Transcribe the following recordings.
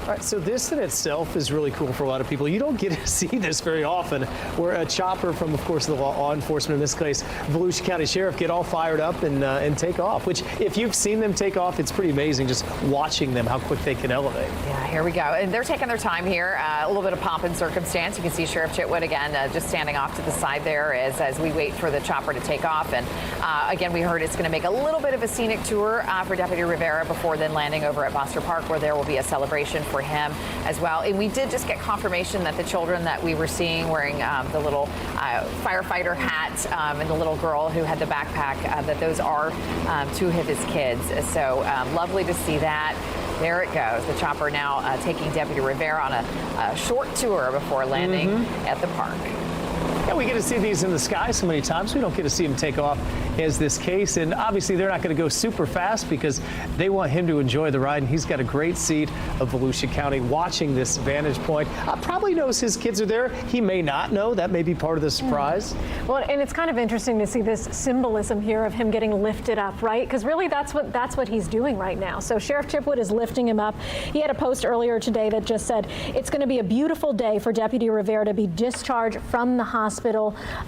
All right, so this in itself is really cool for a lot of people. You don't get to see this very often, where a chopper from, of course, the law enforcement, in this case, Volusia County Sheriff, get all fired up and take off, which if you've seen them take off, it's pretty amazing just watching them, how quick they can elevate. Yeah, here we go. And they're taking their time here. A little bit of pomp and circumstance. You can see Sheriff Chitwood again just standing off to the side there as we wait for the chopper to take off. And again, we heard it's going to make a little bit of a scenic tour for Deputy Rivera before then landing over at Foster Park, where there will be a celebration for him as well. And we did just get confirmation that the children that we were seeing wearing the little firefighter hat and the little girl who had the backpack, that those are two of his kids. So lovely to see that. There it goes. The chopper now taking Deputy Rivera on a short tour before landing at the park. Yeah, we get to see these in the sky so many times. We don't get to see them take off as this case. And obviously, they're not going to go super fast because they want him to enjoy the ride. And he's got a great seat of Volusia County watching this vantage point. Probably knows his kids are there. He may not know. That may be part of the surprise. Well, and it's kind of interesting to see this symbolism here of him getting lifted up, right? Because really, that's what he's doing right now. So Sheriff Chitwood is lifting him up. He had a post earlier today that just said, it's going to be a beautiful day for Deputy Rivera to be discharged from the hospital.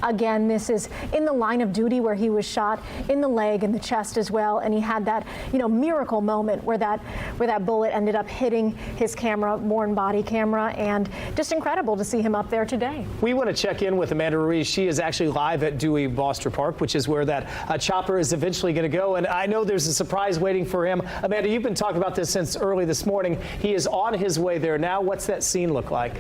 Again, this is in the line of duty where he was shot in the leg and the chest as well, and he had that, miracle moment where that bullet ended up hitting his worn body camera, and just incredible to see him up there today. We want to check in with Amanda Ruiz. She is actually live at Dewey Foster Park, which is where that chopper is eventually going to go, and I know there's a surprise waiting for him. Amanda, you've been talking about this since early this morning. He is on his way there now. What's that scene look like?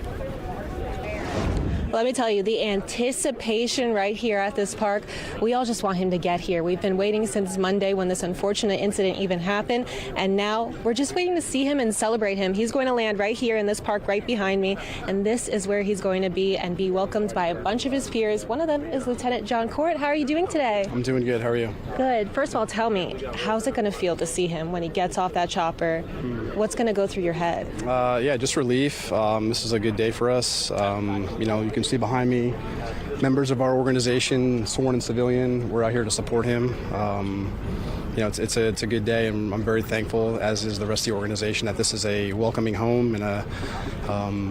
Let me tell you, the anticipation right here at this park, we all just want him to get here. We've been waiting since Monday when this unfortunate incident even happened, and now we're just waiting to see him and celebrate him. He's going to land right here in this park right behind me, and this is where he's going to be and be welcomed by a bunch of his peers. One of them is Lieutenant John Court. How are you doing today? I'm doing good. How are you? Good. First of all, tell me, how's it going to feel to see him when he gets off that chopper? What's going to go through your head? Yeah, just relief. This is a good day for us. You can see behind me members of our organization, sworn and civilian. We're out here to support him. It's a good day, and I'm very thankful, as is the rest of the organization, that this is a welcoming home and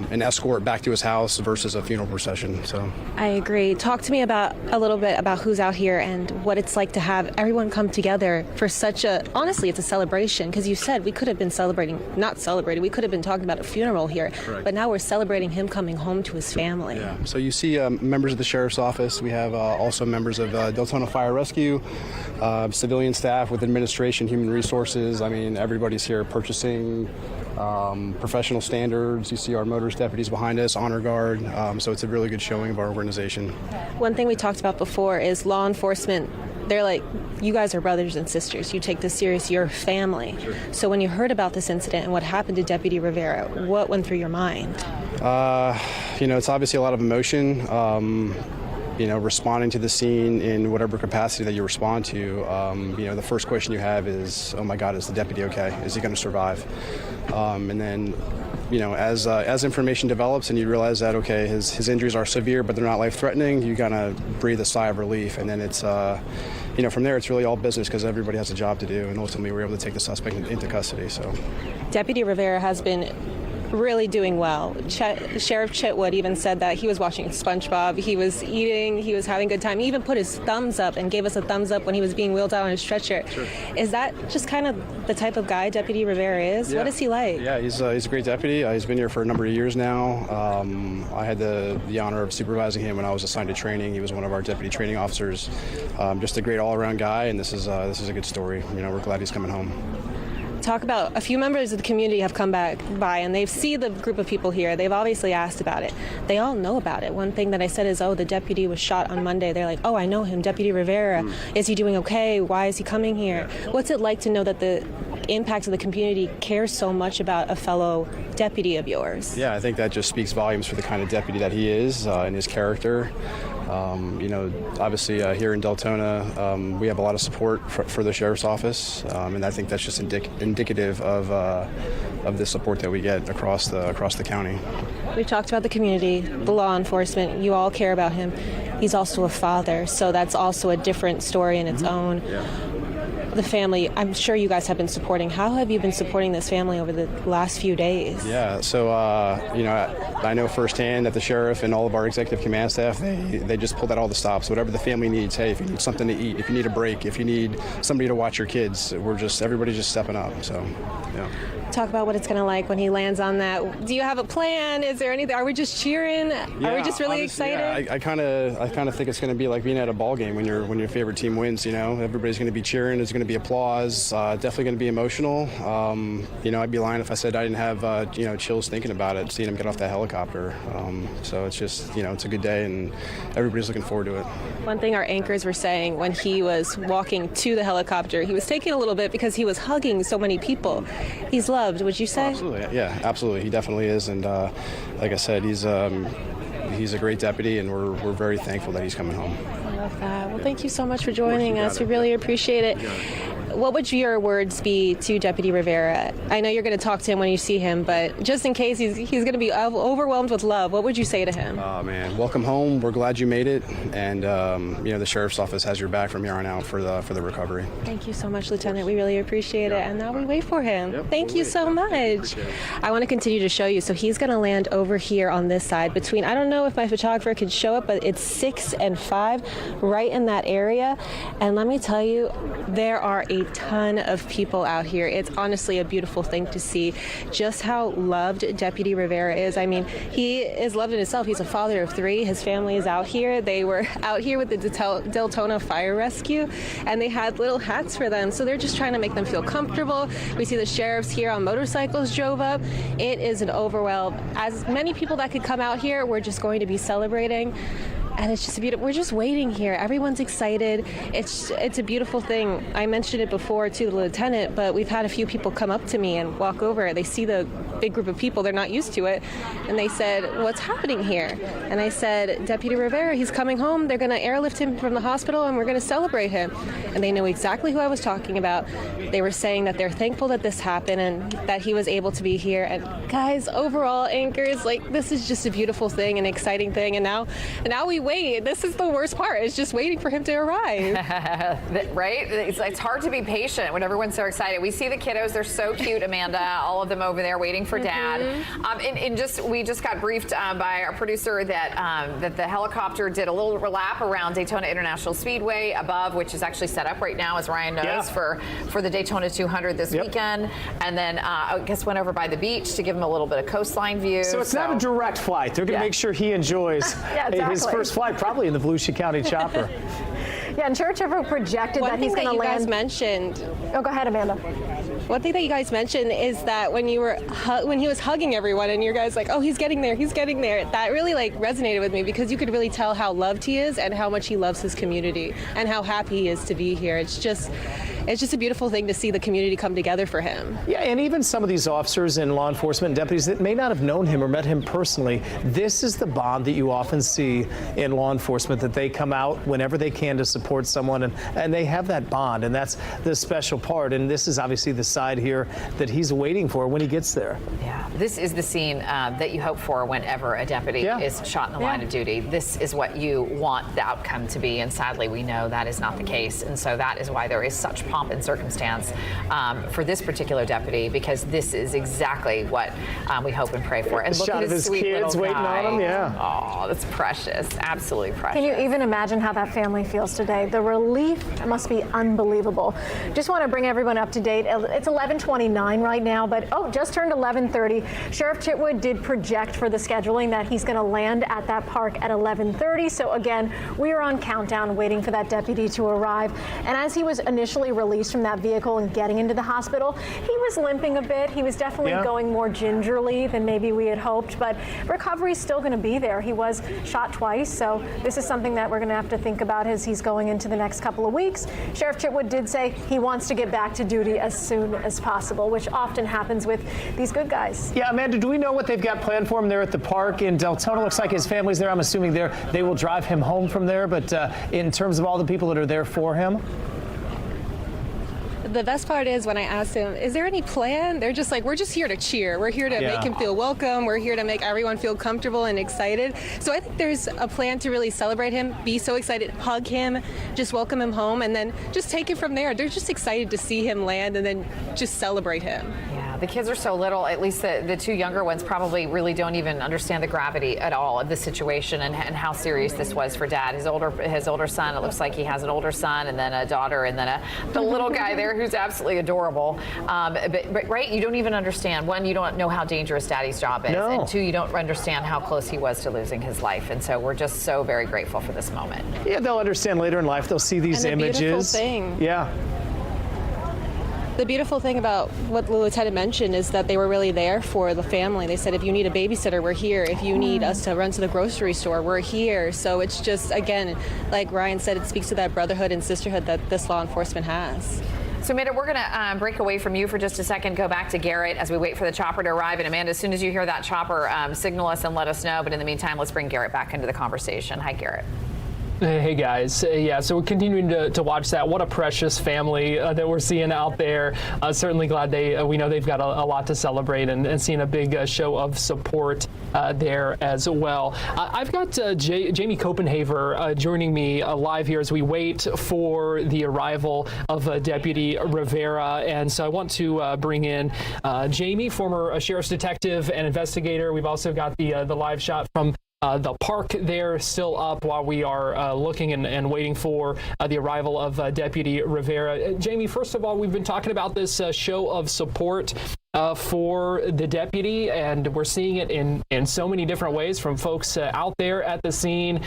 an escort back to his house versus a funeral procession. So I agree. Talk to me a little bit about who's out here and what it's like to have everyone come together for honestly, it's a celebration, because you said we could have been we could have been talking about a funeral here. Correct. But now we're celebrating him coming home to his family. Yeah. So you see members of the Sheriff's Office. We have also members of Deltona Fire Rescue, civilian staff with administration, human resources. I mean, everybody's here purchasing, professional standards. You see our motorist deputies behind us, honor guard. So it's a really good showing of our organization. One thing we talked about before is law enforcement. They're like, you guys are brothers and sisters. You take this serious. You're family. Sure. So when you heard about this incident and what happened to Deputy Rivera, what went through your mind? It's obviously a lot of emotion. Responding to the scene in whatever capacity that you respond to, the first question you have is, oh my God, is the deputy okay? Is he going to survive? And then, as information develops and you realize that, okay, his injuries are severe, but they're not life-threatening, you kind of breathe a sigh of relief. And then it's, from there, it's really all business, because everybody has a job to do. And ultimately, we're able to take the suspect into custody. So, Deputy Rivera has been really doing well. Sheriff Chitwood even said that he was watching SpongeBob, he was eating, he was having a good time. He even put his thumbs up and gave us a thumbs up when he was being wheeled out on his stretcher. Sure. Is that just kind of the type of guy Deputy Rivera is? Yeah. What is he like? Yeah, he's a great deputy. He's been here for a number of years now. I had the honor of supervising him when I was assigned to training. He was one of our deputy training officers. Just a great all-around guy, and this is a good story. We're glad he's coming home. Talk about a few members of the community have come back by, and they see the group of people here. They've obviously asked about it. They all know about it. One thing that I said is, the deputy was shot on Monday. They're like, I know him, Deputy Rivera. Is he doing okay? Why is he coming here? What's it like to know that the impact of the community cares so much about a fellow deputy of yours? Yeah, I think that just speaks volumes for the kind of deputy that he is and his character. Obviously here in Deltona, we have a lot of support for the Sheriff's Office, and I think that's just indicative of the support that we get across the county. We talked about the community, the law enforcement. You all care about him. He's also a father, so that's also a different story in its own. Yeah. the family, I'm sure you guys have been supporting. How have you been supporting this family over the last few days? Yeah, so, I know firsthand that the sheriff and all of our executive command staff, they just pulled out all the stops. Whatever the family needs, hey, if you need something to eat, if you need a break, if you need somebody to watch your kids, everybody's just stepping up, so, yeah. Talk about what it's going to like when he lands on that. Do you have a plan? Is there anything? Are we just cheering? Are we just really excited? Yeah, I kind of think it's going to be like being at a ball game when your favorite team wins. Everybody's going to be cheering. There's going to be applause. Definitely going to be emotional. I'd be lying if I said I didn't have chills thinking about it, seeing him get off that helicopter. So it's just it's a good day, and everybody's looking forward to it. One thing our anchors were saying when he was walking to the helicopter, he was taking a little bit because he was hugging so many people. He's loved, would you say? Oh, absolutely, yeah, absolutely. He definitely is, and like I said, he's a great deputy, and we're very thankful that he's coming home. I love that. Well, thank you so much for joining us. We really appreciate it. What would your words be to Deputy Rivera? I know you're going to talk to him when you see him, but just in case he's going to be overwhelmed with love, what would you say to him? Oh, man, welcome home. We're glad you made it, and the sheriff's office has your back from here on out for the recovery. Thank you so much, Lieutenant. We really appreciate it, and now we wait for him. Yep, Thank you so much. I want to continue to show you. So he's going to land over here on this side between, I don't know if my photographer could show it, but it's 6 and 5 right in that area. And let me tell you, there are a ton of people out here. It's honestly a beautiful thing to see just how loved Deputy Rivera is. I mean, he is loved in himself. He's a father of 3. His family is out here. They were out here with the Deltona Fire Rescue, and they had little hats for them. So they're just trying to make them feel comfortable. We see the sheriffs here on motorcycles drove up. It is an overwhelm. As many people that could come out here, we're just going to be celebrating. And it's just beautiful. We're just waiting here. Everyone's excited. It's a beautiful thing. I mentioned it before to the lieutenant, but we've had a few people come up to me and walk over. They see the big group of people. They're not used to it. And they said, what's happening here? And I said, Deputy Rivera, he's coming home. They're going to airlift him from the hospital, and we're going to celebrate him. And they knew exactly who I was talking about. They were saying that they're thankful that this happened and that he was able to be here. And guys, overall, anchors, this is just a beautiful thing, an exciting thing. And now we wait. This is the worst part. It's just waiting for him to arrive. Right? It's hard to be patient when everyone's so excited. We see the kiddos. They're so cute, Amanda. All of them over there waiting for Dad. We just got briefed by our producer that the helicopter did a little lap around Daytona International Speedway above, which is actually set up right now, as Ryan knows, for the Daytona 200 this weekend. And then I guess went over by the beach to give him a little bit of coastline view. So it's not a direct flight. They're going to make sure he enjoys his first flight, probably in the Volusia County chopper. Yeah, and Sheriff Rivera projected that he's going to land. One thing that you guys mentioned. Oh, go ahead, Amanda. One thing that you guys mentioned is that when he was hugging everyone, and you guys like, oh, he's getting there, that really resonated with me, because you could really tell how loved he is and how much he loves his community and how happy he is to be here. It's just a beautiful thing to see the community come together for him. Yeah, and even some of these officers in law enforcement and deputies that may not have known him or met him personally, this is the bond that you often see in law enforcement, that they come out whenever they can to support someone, and they have that bond, and that's the special part. And this is obviously the side here that he's waiting for when he gets there. Yeah, this is the scene that you hope for whenever a deputy is shot in the line of duty. This is what you want the outcome to be, and sadly we know that is not the case. And so that is why there is such pomp and circumstance for this particular deputy, because this is exactly what we hope and pray for. And look at his sweet kids little waiting guy. on him. Yeah. Oh, that's precious. Absolutely precious. Can you even imagine how that family feels today? The relief must be unbelievable. Just want to bring everyone up to date. It's 11:29 right now, but just turned 11:30. Sheriff Chitwood did project for the scheduling that he's going to land at that park at 11:30. So again, we are on countdown waiting for that deputy to arrive. And as he was initially released from that vehicle and getting into the hospital, he was limping a bit. He was definitely going more gingerly than maybe we had hoped, but recovery is still going to be there. He was shot twice, so this is something that we're going to have to think about as he's going into the next couple of weeks. Sheriff Chitwood did say he wants to get back to duty as soon as possible, which often happens with these good guys. Yeah, Amanda, do we know what they've got planned for him there at the park in Deltona? Looks like his family's there. I'm assuming they will drive him home from there, but in terms of all the people that are there for him? The best part is when I asked him, is there any plan? They're just like, we're just here to cheer. We're here to make him feel welcome. We're here to make everyone feel comfortable and excited. So I think there's a plan to really celebrate him, be so excited, hug him, just welcome him home, and then just take it from there. They're just excited to see him land and then just celebrate him. The kids are so little, at least the two younger ones probably really don't even understand the gravity at all of the situation and how serious this was for Dad. His older son, it looks like he has an older son and then a daughter and then the little guy there who's absolutely adorable. But right, you don't even understand. One, you don't know how dangerous Daddy's job is. No. And two, you don't understand how close he was to losing his life. And so we're just so very grateful for this moment. Yeah, they'll understand later in life. They'll see these And the images. beautiful thing. Yeah. The beautiful thing about what the lieutenant mentioned is that they were really there for the family. They said, if you need a babysitter, we're here. If you need us to run to the grocery store, we're here. So it's just, again, like Ryan said, it speaks to that brotherhood and sisterhood that this law enforcement has. So, Amanda, we're going to break away from you for just a second, go back to Garrett as we wait for the chopper to arrive. And, Amanda, as soon as you hear that chopper, signal us and let us know. But in the meantime, let's bring Garrett back into the conversation. Hi, Garrett. Hey guys, yeah, so we're continuing to watch that. What a precious family that we're seeing out there. Certainly glad we know they've got a lot to celebrate and seeing a big show of support there as well. I've got Jamie Copenhaver joining me live here as we wait for the arrival of Deputy Rivera. And so I want to bring in Jamie, former sheriff's detective and investigator. We've also got the live shot from the park there still up while we are looking and waiting for the arrival of Deputy Rivera. Jamie, first of all, we've been talking about this show of support for the deputy, and we're seeing it in so many different ways, from folks out there at the scene,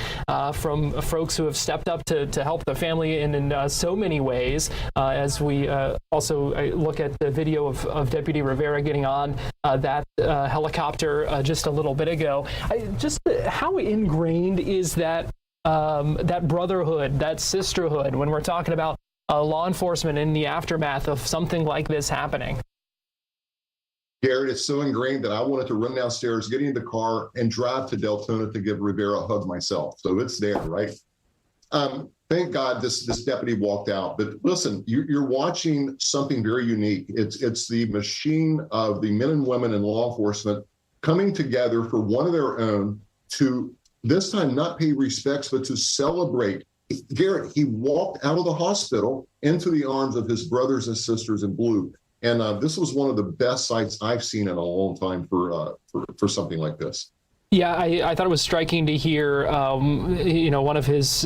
from folks who have stepped up to help the family in so many ways, as we also look at the video of Deputy Rivera getting on that helicopter just a little bit ago. How ingrained is that brotherhood, that sisterhood, when we're talking about law enforcement in the aftermath of something like this happening? Garrett, it's so ingrained that I wanted to run downstairs, get in the car, and drive to Deltona to give Rivera a hug myself. So it's there, right? Thank God this deputy walked out. But listen, you're watching something very unique. It's the machine of the men and women in law enforcement coming together for one of their own to this time not pay respects, but to celebrate. Garrett, he walked out of the hospital into the arms of his brothers and sisters in blue. And this was one of the best sights I've seen in a long time for something like this. Yeah, I thought it was striking to hear, one of his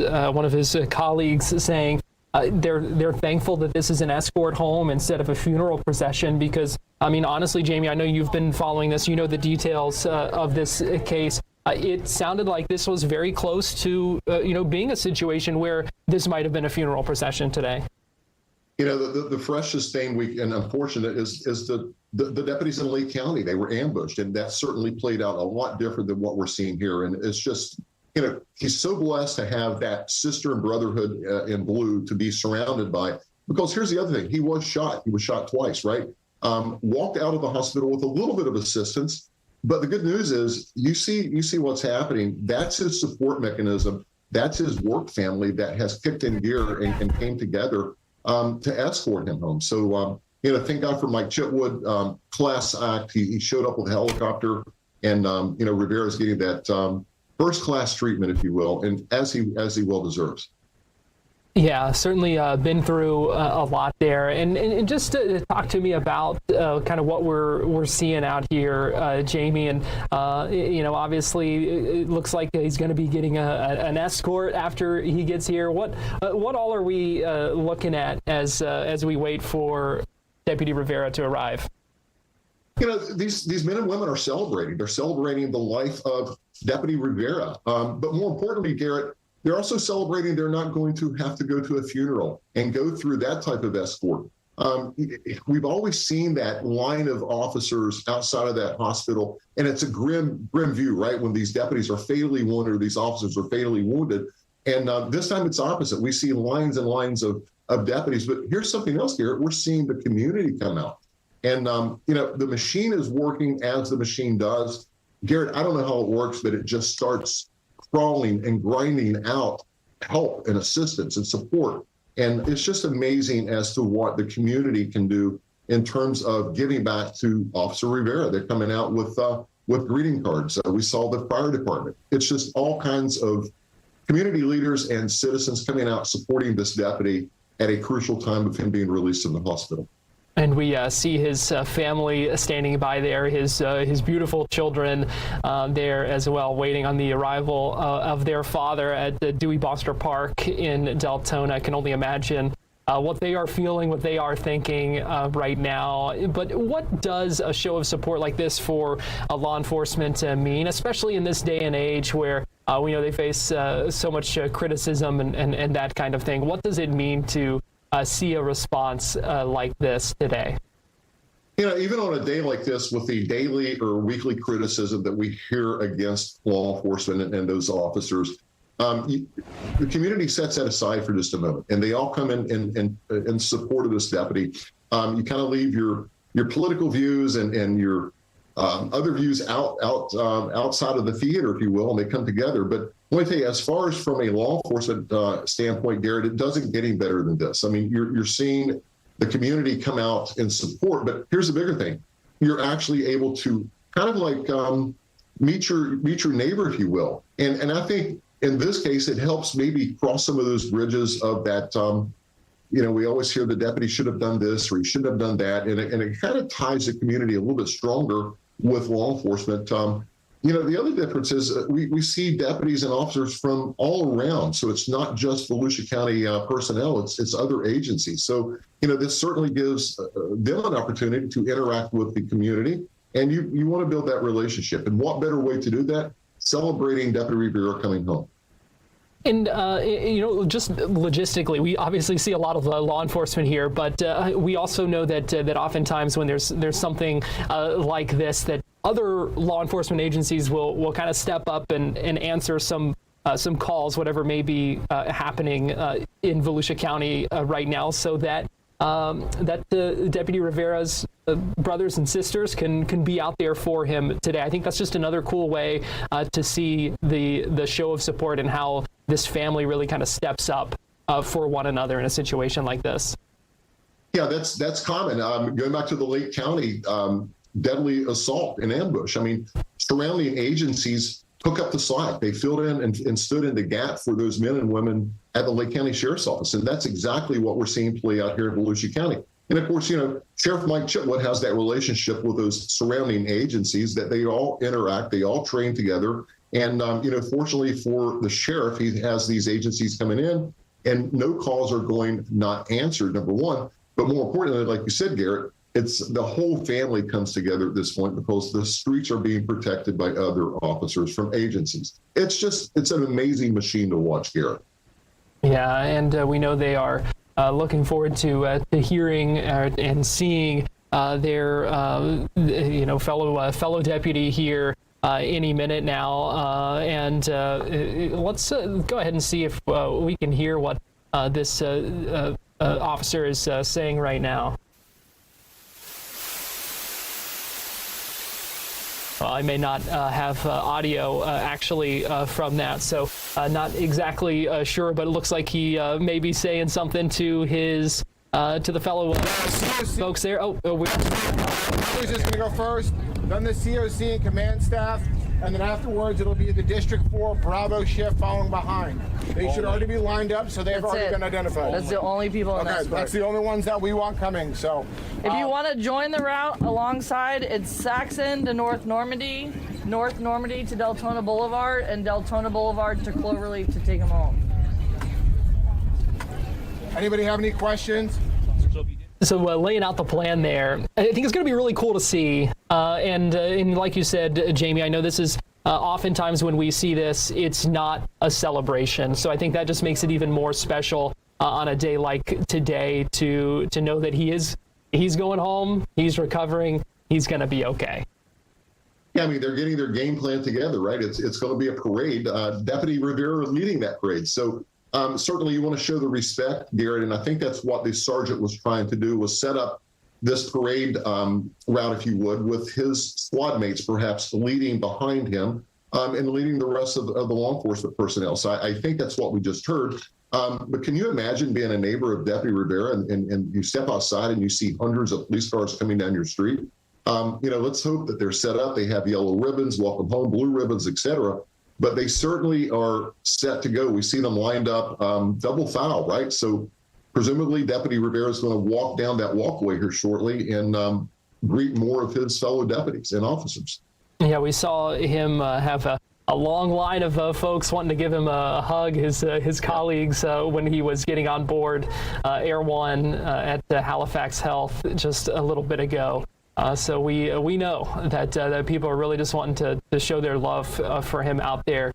colleagues saying they're thankful that this is an escort home instead of a funeral procession. Because, I mean, honestly, Jamie, I know you've been following this. You know the details of this case. It sounded like this was very close to, being a situation where this might have been a funeral procession today. You know, the freshest thing and unfortunate is the deputies in Lee County. They were ambushed, and that certainly played out a lot different than what we're seeing here. And it's just, he's so blessed to have that sister and brotherhood in blue to be surrounded by. Because here's the other thing: he was shot. He was shot twice, right? Walked out of the hospital with a little bit of assistance. But the good news is, you see what's happening. That's his support mechanism. That's his work family that has kicked in gear and came together to escort him home. So, thank God for Mike Chitwood, class act. He showed up with a helicopter, and Rivera's getting that first class treatment, if you will, and as he well deserves. Yeah, certainly been through a lot there, and just to talk to me about kind of what we're seeing out here, Jamie, and obviously it looks like he's going to be getting an escort after he gets here. What all are we looking at as we wait for Deputy Rivera to arrive? These men and women are celebrating. They're celebrating the life of Deputy Rivera, but more importantly, Garrett, they're also celebrating they're not going to have to go to a funeral and go through that type of escort. We've always seen that line of officers outside of that hospital, and it's a grim view, right? When these deputies are fatally wounded, or these officers are fatally wounded. And this time it's opposite. We see lines and lines of deputies. But here's something else, Garrett. We're seeing the community come out. And, the machine is working as the machine does. Garrett, I don't know how it works, but it just starts crawling and grinding out help and assistance and support And it's just amazing as to what the community can do in terms of giving back to Officer Rivera. They're coming out with greeting cards. We saw the fire department. It's just all kinds of community leaders and citizens coming out supporting this deputy at a crucial time of him being released from the hospital. And we see his family standing by there, his beautiful children there as well, waiting on the arrival of their father at the Dewey Boster Park in Deltona. I can only imagine what they are feeling, what they are thinking right now. But what does a show of support like this for law enforcement mean, especially in this day and age where we know they face so much criticism and that kind of thing? What does it mean to see a response like this today? You know, even on a day like this, with the daily or weekly criticism that we hear against law enforcement and those officers, the community sets that aside for just a moment, and they all come in support of this deputy. You kind of leave your political views and your other views outside of the theater, if you will, and they come together. But let me tell you, as far as from a law enforcement standpoint, Garrett, it doesn't get any better than this. I mean, you're seeing the community come out in support, but here's the bigger thing. You're actually able to kind of like meet your neighbor, if you will. And I think in this case, it helps maybe cross some of those bridges of that, we always hear the deputy should have done this or he shouldn't have done that. And it kind of ties the community a little bit stronger with law enforcement. The other difference is we see deputies and officers from all around. So it's not just Volusia County personnel, it's other agencies. So, this certainly gives them an opportunity to interact with the community. And you want to build that relationship. And what better way to do that? Celebrating Deputy Rivera coming home. And, just logistically, we obviously see a lot of law enforcement here, but we also know that oftentimes when there's something like this, that other law enforcement agencies will kind of step up and answer some calls, whatever may be happening in Volusia County right now, so that Deputy Rivera's brothers and sisters can be out there for him today. I think that's just another cool way to see the show of support and how this family really kind of steps up for one another in a situation like this. Yeah, that's common. Going back to the Lake County deadly assault and ambush. I mean, surrounding agencies took up the slack. They filled in and stood in the gap for those men and women at the Lake County Sheriff's Office. And that's exactly what we're seeing play out here in Volusia County. And of course, Sheriff Mike Chitwood has that relationship with those surrounding agencies that they all interact, they all train together. And, fortunately for the sheriff, he has these agencies coming in and no calls are going not answered, number one. But more importantly, like you said, Garrett, it's the whole family comes together at this point because the streets are being protected by other officers from agencies. It's an amazing machine to watch, Garrett. Yeah, and we know they are looking forward to hearing and seeing their fellow deputy here any minute now. And let's go ahead and see if we can hear what this officer is saying right now. I may not have audio actually from that, so not exactly sure, but it looks like he may be saying something to his to the fellow folks there. We're just going to go first, then the COC and command staff, and then afterwards it'll be the District 4 Bravo shift following behind. They should already be lined up, so they've already been identified. That's the only people in that spot. That's the only ones that we want coming. So, if you want to join the route alongside, it's Saxon to North Normandy to Deltona Boulevard, and Deltona Boulevard to Cloverleaf to take them home. Anybody have any questions? So laying out the plan there, I think it's going to be really cool to see. And like you said, Jamie, I know this is oftentimes when we see this, it's not a celebration. So I think that just makes it even more special on a day like today to know that he's going home, he's recovering, he's going to be okay. Yeah, I mean, they're getting their game plan together, right? It's going to be a parade. Deputy Rivera leading that parade. So certainly you want to show the respect, Garrett, and I think that's what the sergeant was trying to do, was set up this parade route, if you would, with his squad mates perhaps leading behind him and leading the rest of the law enforcement personnel. So I think that's what we just heard. But can you imagine being a neighbor of Deputy Rivera and you step outside and you see hundreds of police cars coming down your street? Let's hope that they're set up. They have yellow ribbons, welcome home, blue ribbons, etc. But they certainly are set to go. We see them lined up double file, right? So presumably Deputy Rivera is going to walk down that walkway here shortly and greet more of his fellow deputies and officers. Yeah, we saw him have a long line of folks wanting to give him a hug, his colleagues, when he was getting on board Air One at Halifax Health just a little bit ago. So we know that people are really just wanting to show their love for him out there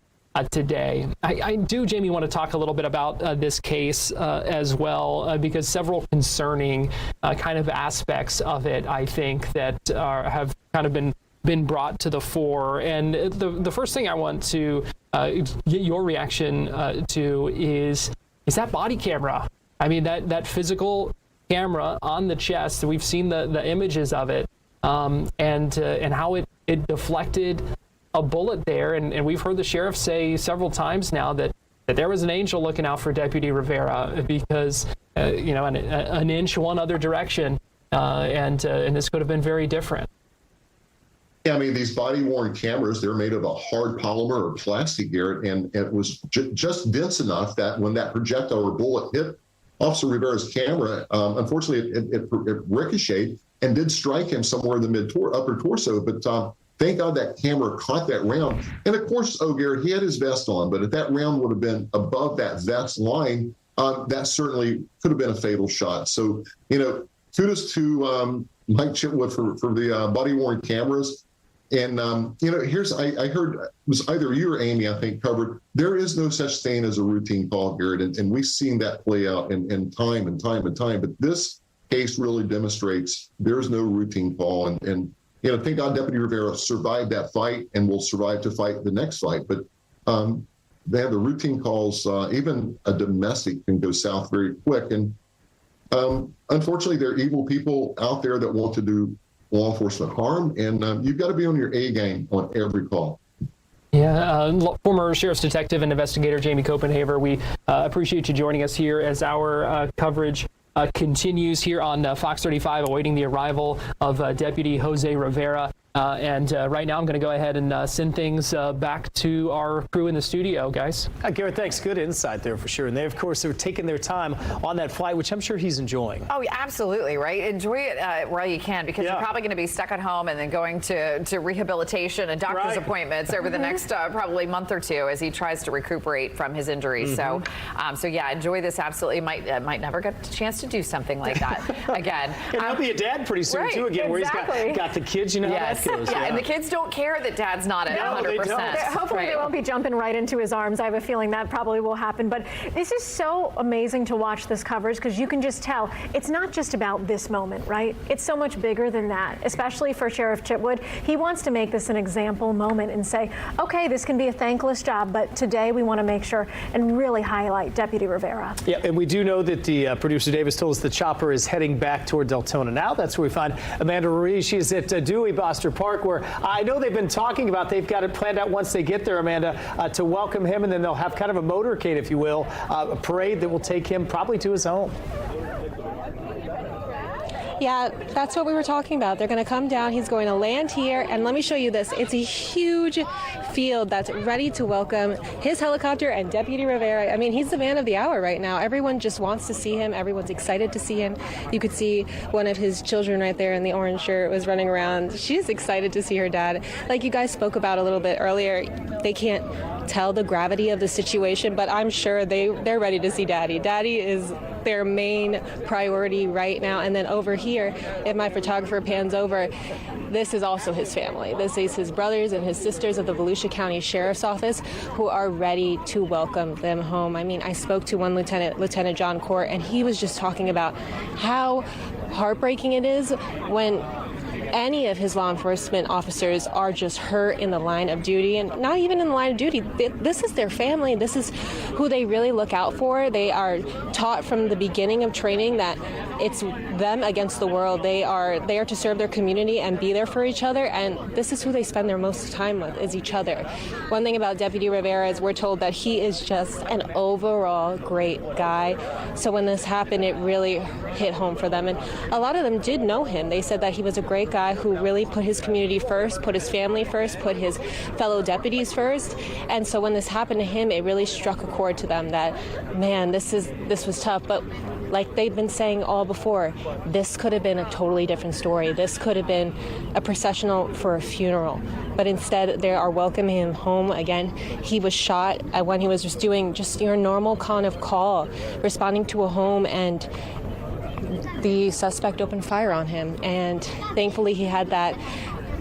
today. I do, Jamie, want to talk a little bit about this case as well, because several concerning kind of aspects of it, I think, that have kind of been brought to the fore. And the first thing I want to get your reaction to is that body camera. I mean, that physical camera on the chest. We've seen the images of it, and how it deflected a bullet there. And we've heard the sheriff say several times now that there was an angel looking out for Deputy Rivera, because an inch one other direction, and this could have been very different. Yeah, I mean, these body-worn cameras, they're made of a hard polymer or plastic, Garrett, and it was just dense enough that when that projectile or bullet hit Officer Rivera's camera, unfortunately, it ricocheted and did strike him somewhere in the upper torso. But thank God that camera caught that round. And of course, Garrett, he had his vest on, but if that round would have been above that vest line, that certainly could have been a fatal shot. So, kudos to Mike Chitwood for the body-worn cameras. And, I heard, it was either you or Amy, I think, covered, there is no such thing as a routine call, Garrett. And we've seen that play out in time and time and time. But this case really demonstrates there's no routine call. And thank God Deputy Rivera survived that fight and will survive to fight the next fight. But they have the routine calls, even a domestic can go south very quick. And unfortunately, there are evil people out there that want to do law enforcement harm, and you've got to be on your A game on every call. Yeah, former Sheriff's Detective and Investigator Jamie Copenhaver, we appreciate you joining us here as our coverage continues here on Fox 35, awaiting the arrival of Deputy Jose Rivera. And right now I'm going to go ahead and send things back to our crew in the studio, guys. Garrett, thanks. Good insight there for sure. And they, of course, are taking their time on that flight, which I'm sure he's enjoying. Oh, absolutely, right? Enjoy it while you can, because you're probably going to be stuck at home and then going to rehabilitation and doctor's appointments over the next probably month or two as he tries to recuperate from his injuries. So yeah, enjoy this. Absolutely. Might never get a chance to do something like that again. And he'll be a dad pretty soon, too, again, where he's got the kids, how that goes. Yeah, and the kids don't care that dad's not at 100%. Hopefully they won't be jumping right into his arms. I have a feeling that probably will happen. But this is so amazing to watch this coverage, because you can just tell it's not just about this moment, right? It's so much bigger than that, especially for Sheriff Chitwood. He wants to make this an example moment and say, okay, this can be a thankless job, but today we want to make sure and really highlight Deputy Rivera. Yeah, and we do know that the producer Davis told us the chopper is heading back toward Deltona now. That's where we find Amanda Ruiz. She's at Dewey Boster Park, where I know they've been talking about, they've got it planned out once they get there, Amanda, to welcome him, and then they'll have kind of a motorcade, if you will, a parade that will take him probably to his home. Yeah, that's what we were talking about. They're going to come down. He's going to land here. And let me show you this. It's a huge field that's ready to welcome his helicopter and Deputy Rivera. I mean, he's the man of the hour right now. Everyone just wants to see him. Everyone's excited to see him. You could see one of his children right there in the orange shirt was running around. She's excited to see her dad. Like you guys spoke about a little bit earlier, they can't tell the gravity of the situation, but I'm sure they're ready to see Daddy. Daddy is their main priority right now. And then over here, if my photographer pans over, this is also his family. This is his brothers and his sisters of the Volusia County Sheriff's Office, who are ready to welcome them home. I mean, I spoke to one Lieutenant John Court, and he was just talking about how heartbreaking it is when any of his law enforcement officers are just hurt in the line of duty, and not even in the line of duty. This is their family. This is who they really look out for. They are taught from the beginning of training that it's them against the world. They are there to serve their community and be there for each other, and this is who they spend their most time with, is each other. One thing about Deputy Rivera is we're told that he is just an overall great guy. So when this happened, it really hit home for them. And a lot of them did know him. They said that he was a great guy who really put his community first, put his family first, put his fellow deputies first. And so when this happened to him, it really struck a chord to them that, man, this was tough. But like they've been saying all before, this could have been a totally different story. This could have been a processional for a funeral. But instead, they are welcoming him home again. He was shot when he was just doing just your normal kind of call, responding to a home, and the suspect opened fire on him. And thankfully, he had that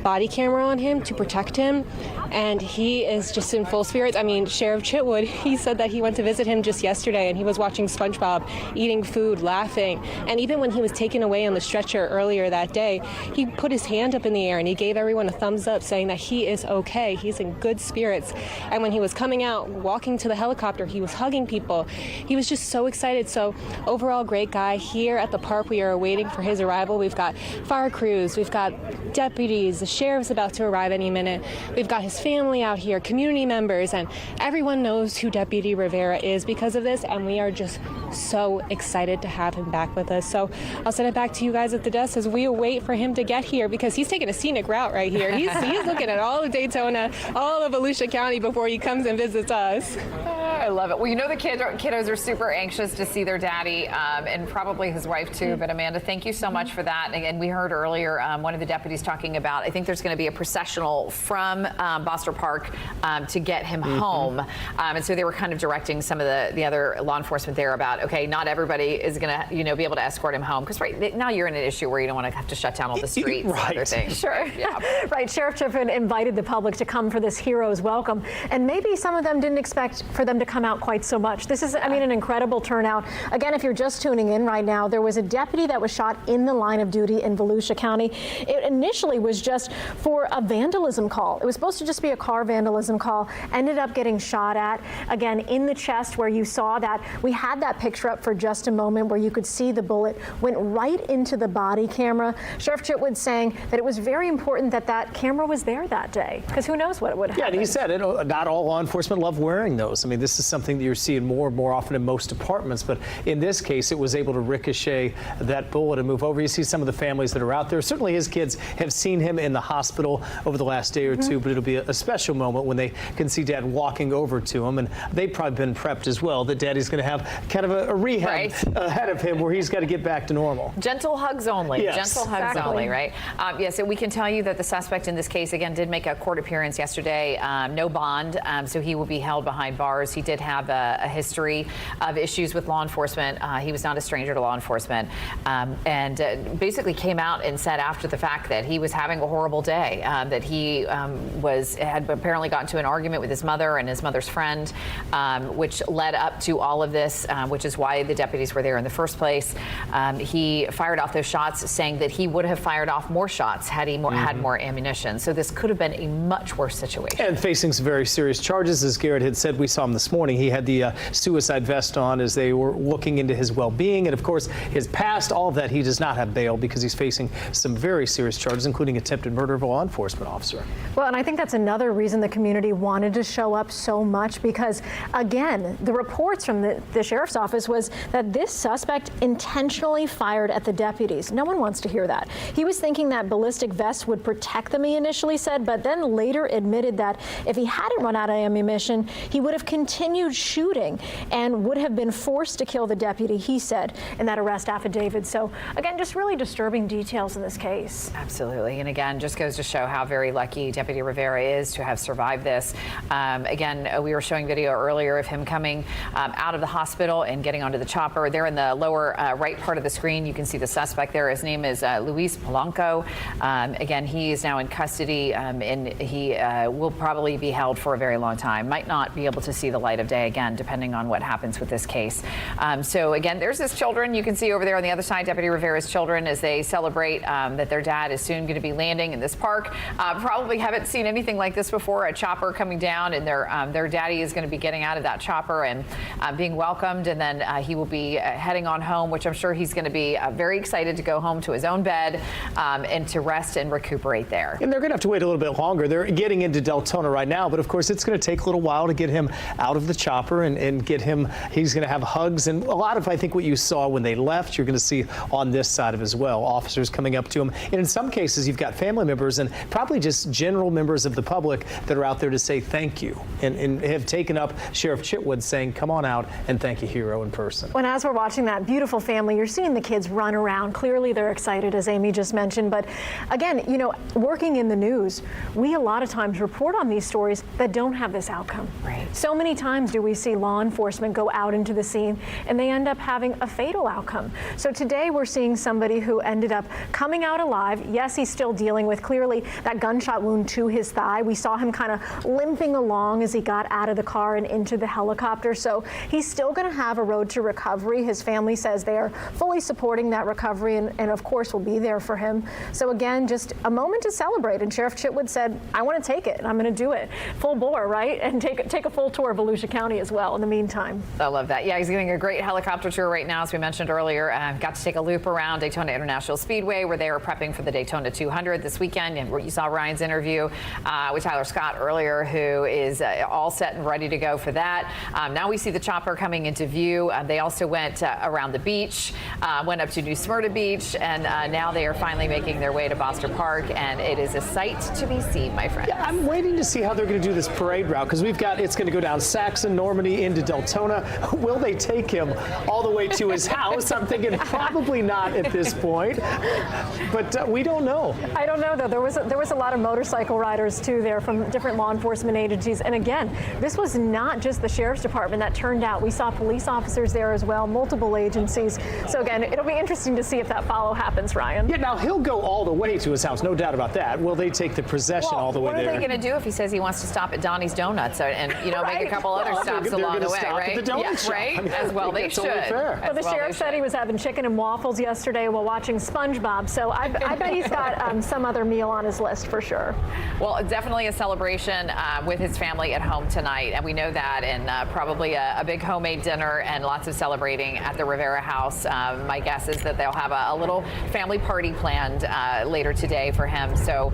body camera on him to protect him, and he is just in full spirits. I mean, Sheriff Chitwood, he said that he went to visit him just yesterday, and he was watching SpongeBob, eating food, laughing. And even when he was taken away on the stretcher earlier that day, he put his hand up in the air and he gave everyone a thumbs up, saying that he is okay, he's in good spirits. And when he was coming out, walking to the helicopter, he was hugging people. He was just so excited. So overall, great guy. Here at the park, we are waiting for his arrival. We've got fire crews, we've got deputies, the sheriff's about to arrive any minute. We've got his family out here, community members, and everyone knows who Deputy Rivera is because of this, and we are just so excited to have him back with us. So I'll send it back to you guys at the desk as we await for him to get here, because he's taking a scenic route right here. He's looking at all of Daytona, all of Volusia County before he comes and visits us. I love it. Well, you know the kiddos are super anxious to see their daddy, and probably his wife too. But Amanda, thank you so much for that. And we heard earlier one of the deputies talking about, I think there's going to be a processional from Boster Park to get him home. And so they were kind of directing some of the other law enforcement there about, okay, not everybody is going to, be able to escort him home. Because right now you're in an issue where you don't want to have to shut down all the streets and other things. Sure. Yeah. Right. Sheriff Chitwood invited the public to come for this hero's welcome. And maybe some of them didn't expect for them to come out quite so much. This is, I mean, an incredible turnout. Again, if you're just tuning in right now, there was a deputy that was shot in the line of duty in Volusia County. It initially was just for a vandalism call. It was supposed to just be a car vandalism call, ended up getting shot at, again, in the chest, where you saw that. We had that picture up for just a moment where you could see the bullet went right into the body camera. Sheriff Chitwood saying that it was very important that that camera was there that day, because who knows what would happen. Yeah, and he said not all law enforcement love wearing those. I mean, this is something that you're seeing more and more often in most departments, but in this case, it was able to ricochet that bullet and move over. You see some of the families that are out there. Certainly his kids have seen him in the hospital over the last day or two, but it'll be a special moment when they can see Dad walking over to him, and they've probably been prepped as well that Daddy's going to have kind of a rehab ahead of him where he's got to get back to normal. Gentle hugs only. Yes. Gentle hugs only, right? Yes, and we can tell you that the suspect in this case, again, did make a court appearance yesterday. No bond, so he will be held behind bars. He did have a history of issues with law enforcement. He was not a stranger to law enforcement, and basically came out and said after the fact that he was having a horrible day, that he had apparently gotten to an argument with his mother and his mother's friend, which led up to all of this, which is why the deputies were there in the first place. He fired off those shots, saying that he would have fired off more shots had he had more ammunition. So this could have been a much worse situation. And facing some very serious charges, as Garrett had said. We saw him this morning. He had the suicide vest on as they were looking into his well-being, and of course his past. All of that, he does not have bail because he's facing some very serious charges, including attempted murder of a law enforcement officer. Well, and I think that's another reason the community wanted to show up so much, because again, the reports from the sheriff's office was that this suspect intentionally fired at the deputies. No one wants to hear that. He was thinking that ballistic vest would protect them, he initially said, but then later admitted that if he hadn't run out of ammunition, he would have continued shooting and would have been forced to kill the deputy, he said in that arrest affidavit. So again, just really disturbing details in this case. Absolutely. And again, just goes to show how very lucky Deputy Rivera is to have survived this. Again, we were showing video earlier of him coming out of the hospital and getting onto the chopper. There in the lower right part of the screen, you can see the suspect there. His name is Luis Polanco. Again, he is now in custody, and he will probably be held for a very long time. Might not be able to see the light light of day again, depending on what happens with this case. So again, there's his children. You can see over there on the other side, Deputy Rivera's children, as they celebrate that their dad is soon going to be landing in this park. Probably haven't seen anything like this before, a chopper coming down, and their daddy is going to be getting out of that chopper and being welcomed, and then he will be heading on home, which I'm sure he's going to be very excited to go home to his own bed and to rest and recuperate there. And they're going to have to wait a little bit longer. They're getting into Deltona right now, but of course it's going to take a little while to get him out of the chopper and get him. He's going to have hugs, and a lot of, I think, what you saw when they left, you're going to see on this side of as well. Officers coming up to him, and in some cases you've got family members and probably just general members of the public that are out there to say thank you, and have taken up Sheriff Chitwood saying, come on out and thank a hero in person. When as we're watching that beautiful family, you're seeing the kids run around. Clearly they're excited, as Amy just mentioned. But again, you know, working in the news, we a lot of times report on these stories that don't have this outcome. Right. So many times do we see law enforcement go out into the scene and they end up having a fatal outcome. So today we're seeing somebody who ended up coming out alive. Yes, he's still dealing with clearly that gunshot wound to his thigh. We saw him kind of limping along as he got out of the car and into the helicopter. So he's still going to have a road to recovery. His family says they are fully supporting that recovery and of course will be there for him. So again, just a moment to celebrate. And Sheriff Chitwood said, I want to take it and I'm going to do it full bore, right? And take a full tour of Volusia County as well in the meantime. I love that. Yeah, he's getting a great helicopter tour right now, as we mentioned earlier. Got to take a loop around Daytona International Speedway, where they are prepping for the Daytona 200 this weekend. And you saw Ryan's interview with Tyler Scott earlier, who is all set and ready to go for that. Now we see the chopper coming into view. They also went around the beach, went up to New Smyrna Beach, and now they are finally making their way to Boster Park, and it is a sight to be seen, my friends. Yeah, I'm waiting to see how they're going to do this parade route, because it's going to go down Saxon, Normandy, into Deltona. Will they take him all the way to his house? I'm thinking probably not at this point, but we don't know. I don't know, though. There was a lot of motorcycle riders, too, there from different law enforcement agencies. And again, this was not just the Sheriff's Department that turned out. We saw police officers there as well, multiple agencies. So again, it'll be interesting to see if that follow happens, Ryan. Yeah, now he'll go all the way to his house, no doubt about that. Will they take the procession all the way there? What are they going to do if he says he wants to stop at Donnie's Donuts and right. make a couple other stops along the way, right? Yeah, right. I mean, as well they should. Well, the sheriff said he was having chicken and waffles yesterday while watching SpongeBob, so I bet he's got some other meal on his list for sure. Well, definitely a celebration with his family at home tonight, and we know that, and probably a big homemade dinner and lots of celebrating at the Rivera house. My guess is that they'll have a little family party planned later today for him, so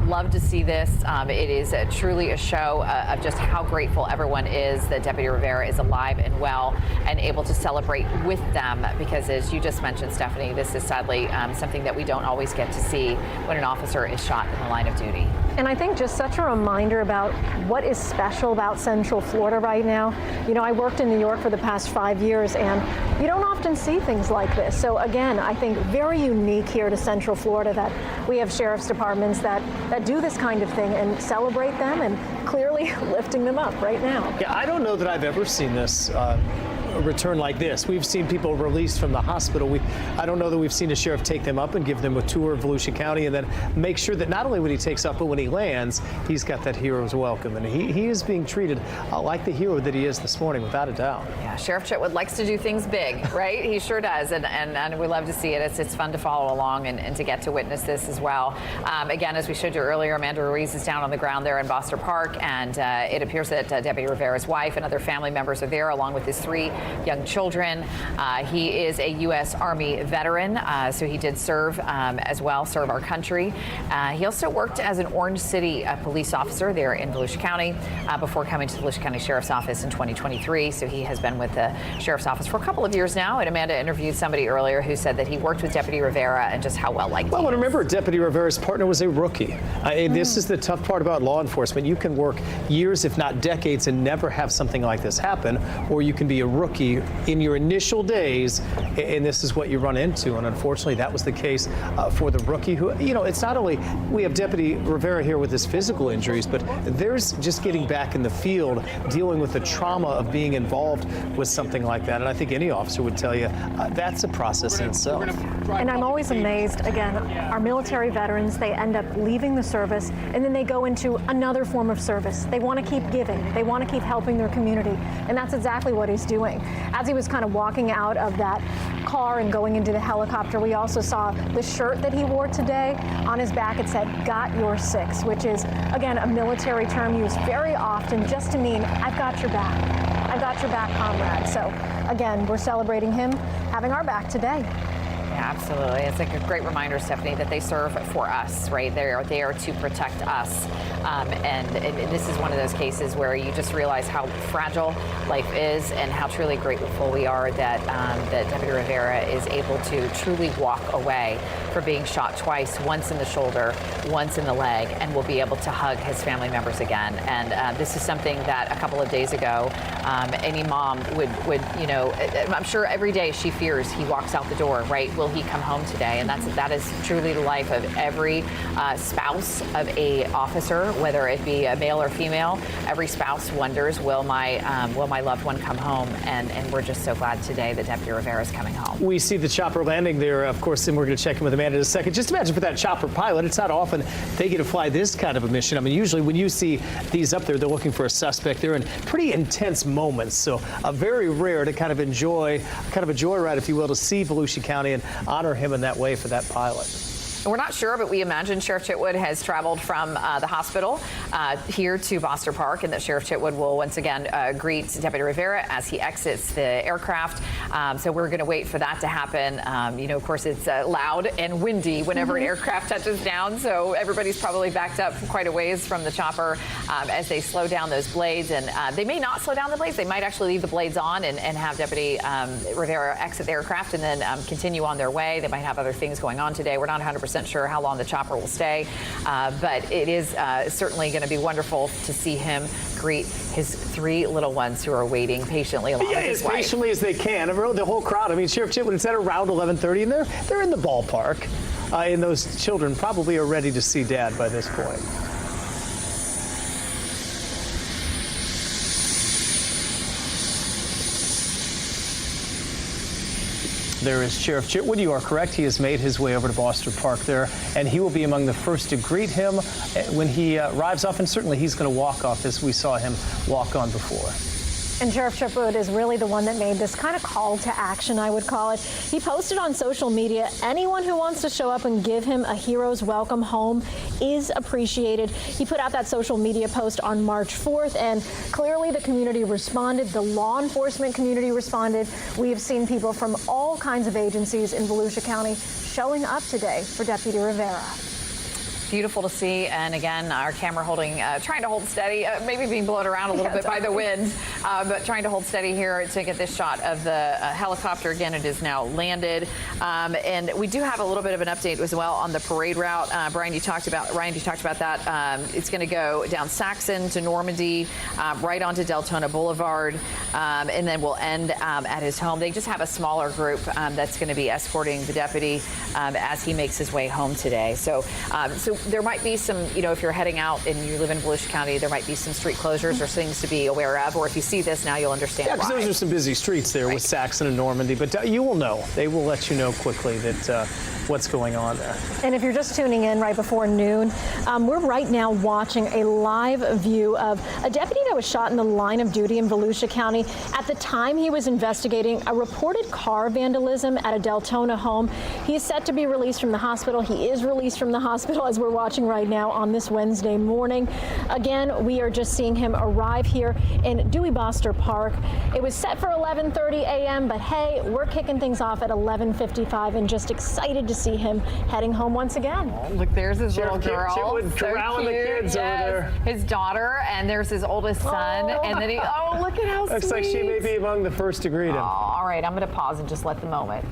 love to see this. It is truly a show of just how grateful everyone is that Deputy Rivera is alive and well and able to celebrate with them, because as you just mentioned, Stephanie, this is sadly something that we don't always get to see when an officer is shot in the line of duty. And I think just such a reminder about what is special about Central Florida right now. You know, I worked in New York for the past 5 years, and you don't often see things like this. So again, I think very unique here to Central Florida that we have sheriff's departments that do this kind of thing and celebrate them, and clearly lifting them up right now. Yeah, I don't know that I've ever seen this return like this. We've seen people released from the hospital. I don't know that we've seen a sheriff take them up and give them a tour of Volusia County and then make sure that not only when he takes up, but when he lands, he's got that hero's welcome. And he is being treated like the hero that he is this morning, without a doubt. Yeah, Sheriff Chitwood likes to do things big, right? He sure does. And we love to see it. It's fun to follow along and to get to witness this as well. Again, as we showed you earlier, Amanda Ruiz is down on the ground there in Boster Park, and it appears that Deputy Rivera's wife and other family members are there, along with his 3 young children. He is a U.S. Army veteran, so he did serve as well, serve our country. He also worked as an Orange City police officer there in Volusia County before coming to the Volusia County Sheriff's Office in 2023. So he has been with the Sheriff's Office for a couple of years now. And Amanda interviewed somebody earlier who said that he worked with Deputy Rivera and just how well liked he is. Well, remember, Deputy Rivera's partner was a rookie. This is the tough part about law enforcement. You can work years, if not decades, and never have something like this happen, or you can be a rookie rookie in your initial days, and this is what you run into. And unfortunately, that was the case for the rookie who, it's not only we have Deputy Rivera here with his physical injuries, but there's just getting back in the field, dealing with the trauma of being involved with something like that. And I think any officer would tell you that's a process in itself. And I'm always amazed, again, our military veterans, they end up leaving the service and then they go into another form of service. They want to keep giving. They want to keep helping their community. And that's exactly what he's doing. As he was kind of walking out of that car and going into the helicopter, we also saw the shirt that he wore today. On his back, it said, "Got your six," which is, again, a military term used very often just to mean, I've got your back. I've got your back, comrade. So, again, we're celebrating him having our back today. Yeah, absolutely. It's like a great reminder, Stephanie, that they serve for us, right? They are there to protect us. And this is one of those cases where you just realize how fragile life is and how truly grateful we are that Deputy Rivera is able to truly walk away for being shot twice, once in the shoulder, once in the leg, and will be able to hug his family members again. And this is something that a couple of days ago, any mom would, I'm sure every day she fears he walks out the door, right? Will he come home today? And that is truly the life of every spouse of a officer, whether it be a male or female. Every spouse wonders, will my loved one come home? And we're just so glad today that Deputy Rivera is coming home. We see the chopper landing there, of course, and we're going to check in with Amanda in a second. Just imagine for that chopper pilot, it's not often they get to fly this kind of a mission. I mean, usually when you see these up there, they're looking for a suspect. They're in pretty intense moments. So very rare to kind of enjoy, kind of a joyride, if you will, to see Volusia County and honor him in that way for that pilot. We're not sure, but we imagine Sheriff Chitwood has traveled from the hospital here to Boster Park, and that Sheriff Chitwood will once again greet Deputy Rivera as he exits the aircraft. So we're going to wait for that to happen. Of course, it's loud and windy whenever an aircraft touches down, so everybody's probably backed up quite a ways from the chopper as they slow down those blades. And they may not slow down the blades. They might actually leave the blades on and have Deputy Rivera exit the aircraft and then continue on their way. They might have other things going on today. We're not 100% sure how long the chopper will stay, but it is certainly going to be wonderful to see him greet his three little ones who are waiting patiently along with his wife. As patiently as they can. The whole crowd. I mean, Sheriff Chitwood, it's at around 11:30, and they're in the ballpark, and those children probably are ready to see Dad by this point. There is Sheriff Chitwood. You are correct. He has made his way over to Boster Park there, and he will be among the first to greet him when he arrives off, and certainly he's going to walk off as we saw him walk on before. And Sheriff Chitwood is really the one that made this kind of call to action, I would call it. He posted on social media, anyone who wants to show up and give him a hero's welcome home is appreciated. He put out that social media post on March 4th, and clearly the community responded. The law enforcement community responded. We have seen people from all kinds of agencies in Volusia County showing up today for Deputy Rivera. Beautiful to see, and again, our camera trying to hold steady, maybe being blown around a little bit by the wind, but trying to hold steady here to get this shot of the helicopter. Again, it is now landed, and we do have a little bit of an update as well on the parade route. Ryan, you talked about that. It's going to go down Saxon to Normandy, right onto Deltona Boulevard, and then we'll end at his home. They just have a smaller group that's going to be escorting the deputy as he makes his way home today. So there might be some, if you're heading out and you live in Volusia County, there might be some street closures or things to be aware of. Or if you see this now, you'll understand why. Yeah, because those are some busy streets there with Saxon and Normandy. But you will know. They will let you know quickly that what's going on there. And if you're just tuning in right before noon, we're right now watching a live view of a deputy that was shot in the line of duty in Volusia County. At the time, he was investigating a reported car vandalism at a Deltona home. He is set to be released from the hospital. He is released from the hospital as we're watching right now on this Wednesday morning. Again, we are just seeing him arrive here in Dewey Boster Park. It was set for 11:30 a.m., but hey, we're kicking things off at 11:55 and just excited to see him heading home once again. Oh, look, there's his little girl. Chitwood corralling the kids over there. His daughter, and there's his oldest son. And then look at how sweet. Looks like she may be among the first to greet him. All right, I'm going to pause and just let the moment.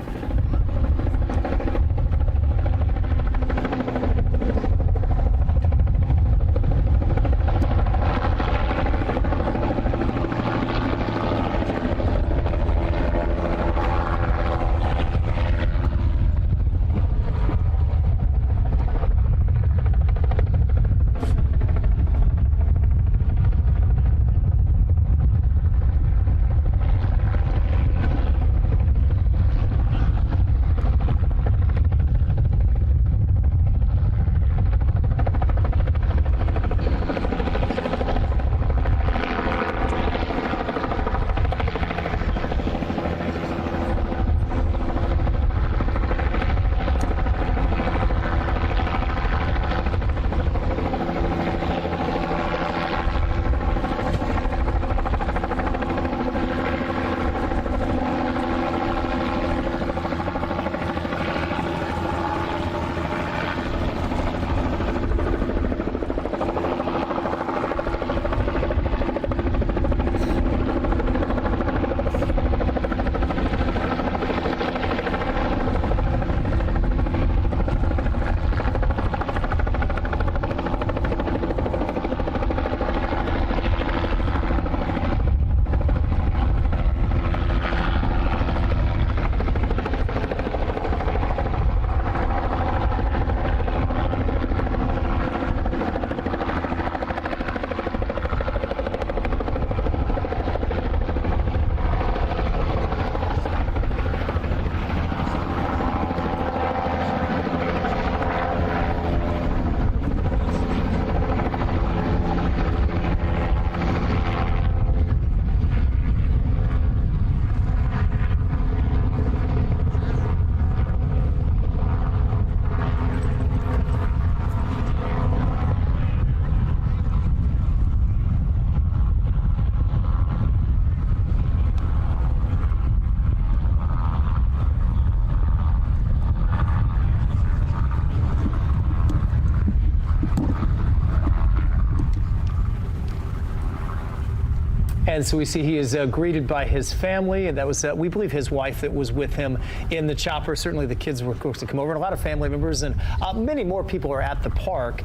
And so we see he is greeted by his family, and that was, we believe, his wife that was with him in the chopper. Certainly the kids were quick to come over, and a lot of family members, and many more people are at the park.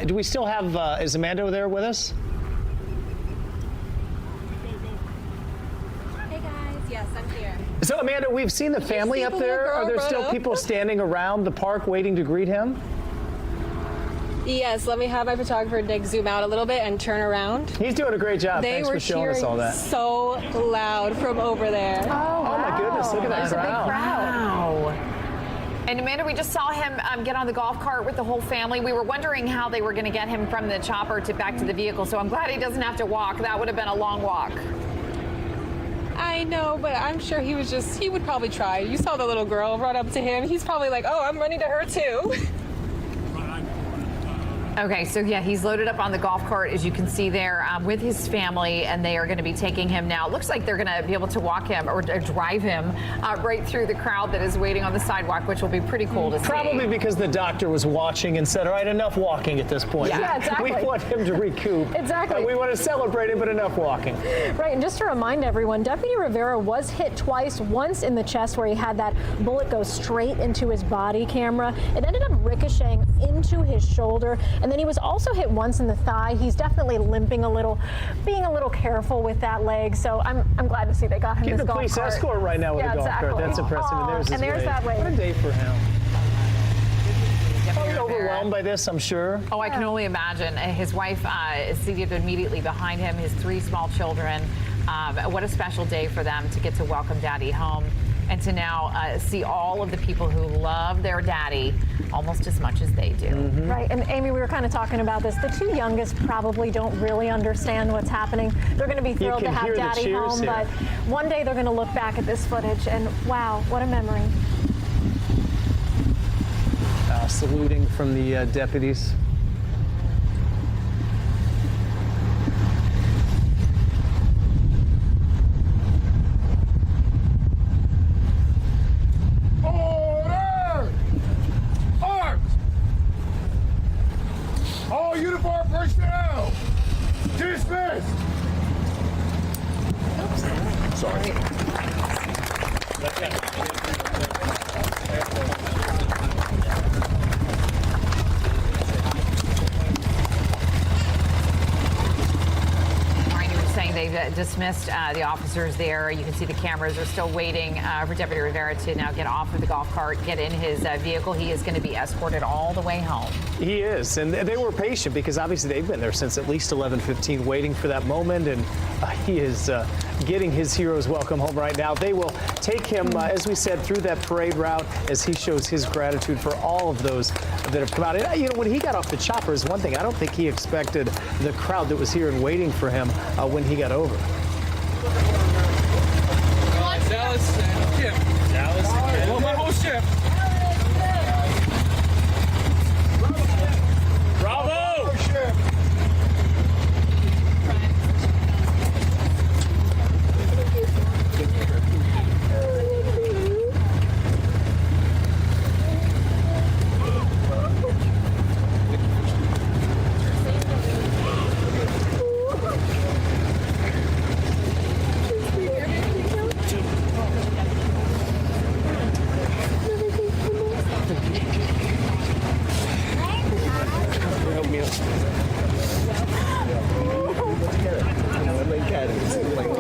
Do we still have, is Amanda there with us? Hey guys, yes, I'm here. So Amanda, we've seen the family up there. Are there still people standing around the park waiting to greet him? Yes, let me have my photographer Nick zoom out a little bit and turn around. He's doing a great job. Thanks for showing us all that. So loud from over there. Oh, wow. My goodness, look at that crowd. A big crowd. Wow. And Amanda, we just saw him get on the golf cart with the whole family. We were wondering how they were going to get him from the chopper to back to the vehicle, so I'm glad he doesn't have to walk. That would have been a long walk. I know, but I'm sure he would probably try. You saw the little girl run up to him. He's probably like, oh, I'm running to her too. Okay, so yeah, he's loaded up on the golf cart, as you can see there, with his family, and they are going to be taking him now. It looks like they're going to be able to walk him or drive him right through the crowd that is waiting on the sidewalk, which will be pretty cool to see. Probably because the doctor was watching and said, all right, enough walking at this point. Yeah, exactly. We want him to recoup. Exactly. We want to celebrate him, but enough walking. Right, and just to remind everyone, Deputy Rivera was hit twice, once in the chest where he had that bullet go straight into his body camera. It ended up ricocheting into his shoulder, and then he was also hit once in the thigh. He's definitely limping a little, being a little careful with that leg. So I'm glad to see they got him this golf cart. Police escort right now with a golf cart. That's impressive. And there's that wave. What a day for him. Probably overwhelmed by this, I'm sure. Oh, I can only imagine. His wife is seated immediately behind him, his 3 small children. What a special day for them to get to welcome Daddy home and to now see all of the people who love their daddy almost as much as they do. Mm-hmm. Right, and Amy, we were kind of talking about this. The 2 youngest probably don't really understand what's happening. They're going to be thrilled to have Daddy home, but one day they're going to look back at this footage and wow, what a memory. Saluting from the deputies. Order! Arms! All uniform personnel! Dismissed! Oops. Sorry. They've dismissed the officers there. You can see the cameras are still waiting for Deputy Rivera to now get off of the golf cart, get in his vehicle. He is going to be escorted all the way home. He is, and they were patient because obviously they've been there since at least 11:15 waiting for that moment, and he is getting his hero's welcome home right now. They will take him, as we said, through that parade route as he shows his gratitude for all of those that have come out. And, you know, when he got off the chopper is one thing. I don't think he expected the crowd that was here and waiting for him when he got over. Dallas and Jim. Dallas and Jim. Well, my whole shift. Bravo!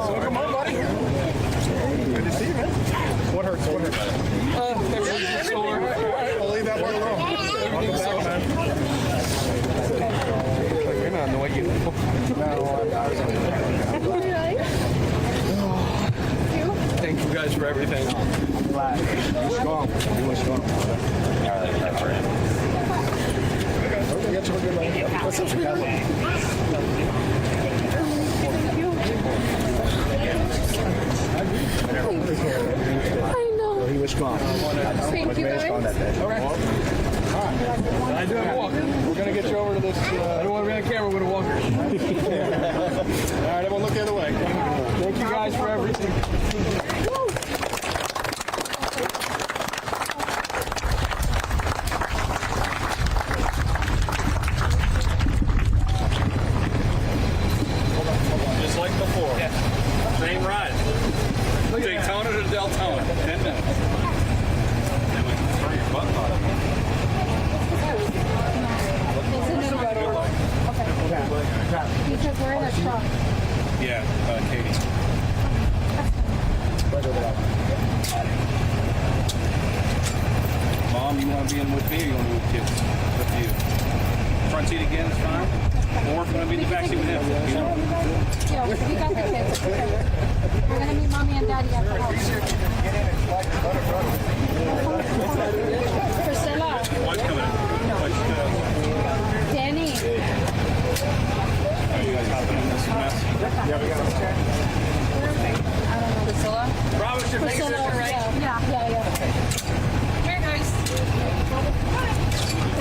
Come on, buddy. Good to see you, man. What hurts? What hurts? Everything's sore. I'll leave that one alone. Everything's sore, man. You're not annoying you. Thank you guys for everything. You're strong. You're strong. What's up, sweetheart? I know. He was strong. Thank you, guys. Okay. All right. I do have a walker. We're going to get you over to this. I don't want to be on camera with a walker. All right, everyone look the other way. Thank you guys for everything. Just like before. Yeah. mom, you want to be in with me or you want to be with kids? It's up to you. Front seat again is fine. Or if you want to be in the back seat with him. You know? Yeah, we got the kids. We're going to meet mommy and daddy at the house. Priscilla. Watch coming in. Watch Danny. Are you guys hopping in this mess? Yeah, we got a Priscilla? Bravo should take a sister, right? Yeah. Here, guys.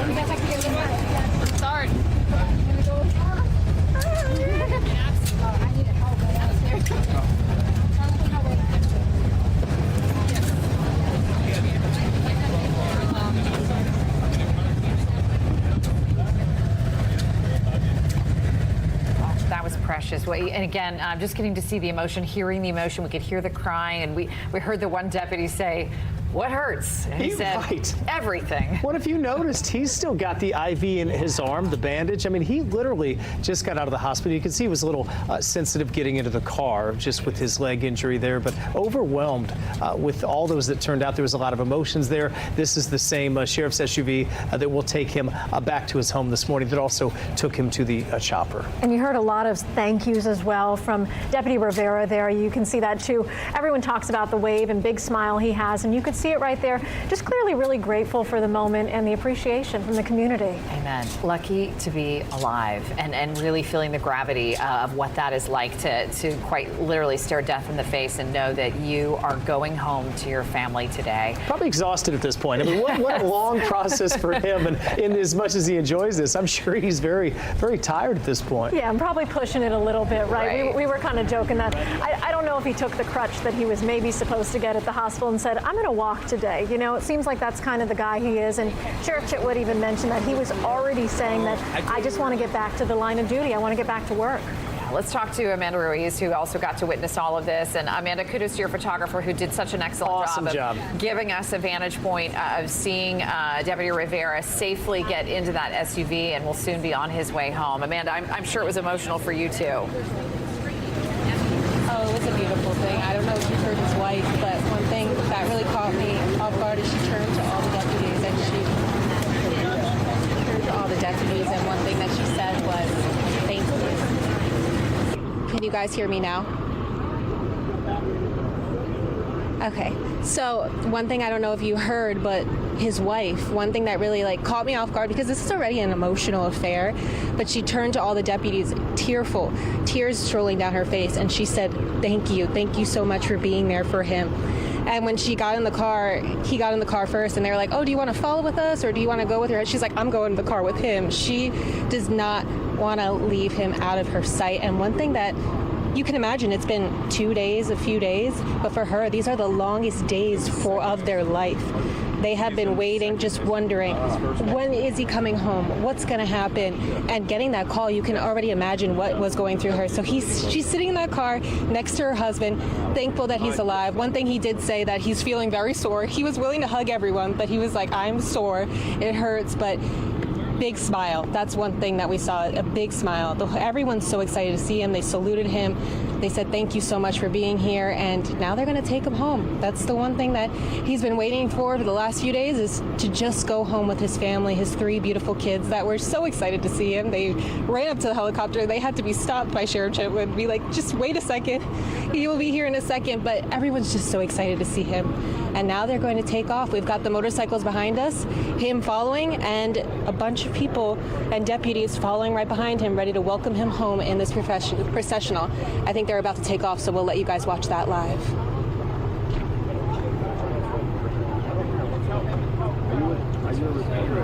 You guys have to get in. Sorry. I need help downstairs. That was precious. And again, just getting to see the emotion, hearing the emotion. We could hear the crying, and we heard the one deputy say, "What hurts?" And he said, right. "Everything." What if you noticed he's still got the IV in his arm, the bandage? I mean, he literally just got out of the hospital. You can see he was a little sensitive getting into the car just with his leg injury there, but overwhelmed with all those that turned out. There was a lot of emotions there. This is the same sheriff's SUV that will take him back to his home this morning that also took him to the chopper. And you heard a lot of thank yous as well from Deputy Rivera there. You can see that too. Everyone talks about the wave and big smile he has, and you could see it right there. Just clearly really grateful for the moment and the appreciation from the community. Amen. Lucky to be alive and really feeling the gravity of what that is like to quite literally stare death in the face and know that you are going home to your family today. Probably exhausted at this point. I mean, what a long process for him. And in as much as he enjoys this, I'm sure he's very, very tired at this point. Yeah, I'm probably pushing it a little bit, right? We were kind of joking that I don't know if he took the crutch that he was maybe supposed to get at the hospital and said, I'm going to walk today. You know, it seems like that's kind of the guy he is. And Sheriff Chitwood even mentioned that he was already saying that I just want to get back to the line of duty. I want to get back to work. Let's talk to Amanda Ruiz, who also got to witness all of this. And Amanda, kudos to your photographer who did such an excellent job of giving us a vantage point of seeing Deputy Rivera safely get into that SUV and will soon be on his way home. Amanda, I'm sure it was emotional for you too. Oh, it was a beautiful thing. I don't know if you heard his wife, but one thing that really caught me off guard is she turned to all the deputies and one thing that she said was, thank you. Can you guys hear me now? Okay, so one thing I don't know if you heard, but his wife, one thing that really caught me off guard, because this is already an emotional affair, but she turned to all the deputies, tearful, tears strolling down her face, and she said, thank you so much for being there for him. And when she got in the car, he got in the car first, and they were like, oh, do you want to follow with us, or do you want to go with her? She's like, I'm going in the car with him. She does not want to leave him out of her sight. And one thing that you can imagine, it's been 2 days, a few days, but for her, these are the longest days of their life. They have been waiting, just wondering, when is he coming home? What's going to happen? And getting that call, you can already imagine what was going through her. So she's sitting in that car next to her husband, thankful that he's alive. One thing he did say that he's feeling very sore. He was willing to hug everyone, but he was like, I'm sore, it hurts, but big smile. That's one thing that we saw, a big smile. Everyone's so excited to see him. They saluted him. They said, thank you so much for being here. And now they're going to take him home. That's the one thing that he's been waiting for the last few days, is to just go home with his family, his 3 beautiful kids that were so excited to see him. They ran up to the helicopter. They had to be stopped by Sheriff Chitwood, be like, just wait a second. He will be here in a second. But everyone's just so excited to see him. And now they're going to take off. We've got the motorcycles behind us, him following, and a bunch of people and deputies following right behind him, ready to welcome him home in this processional. I think they're about to take off, so we'll let you guys watch that live.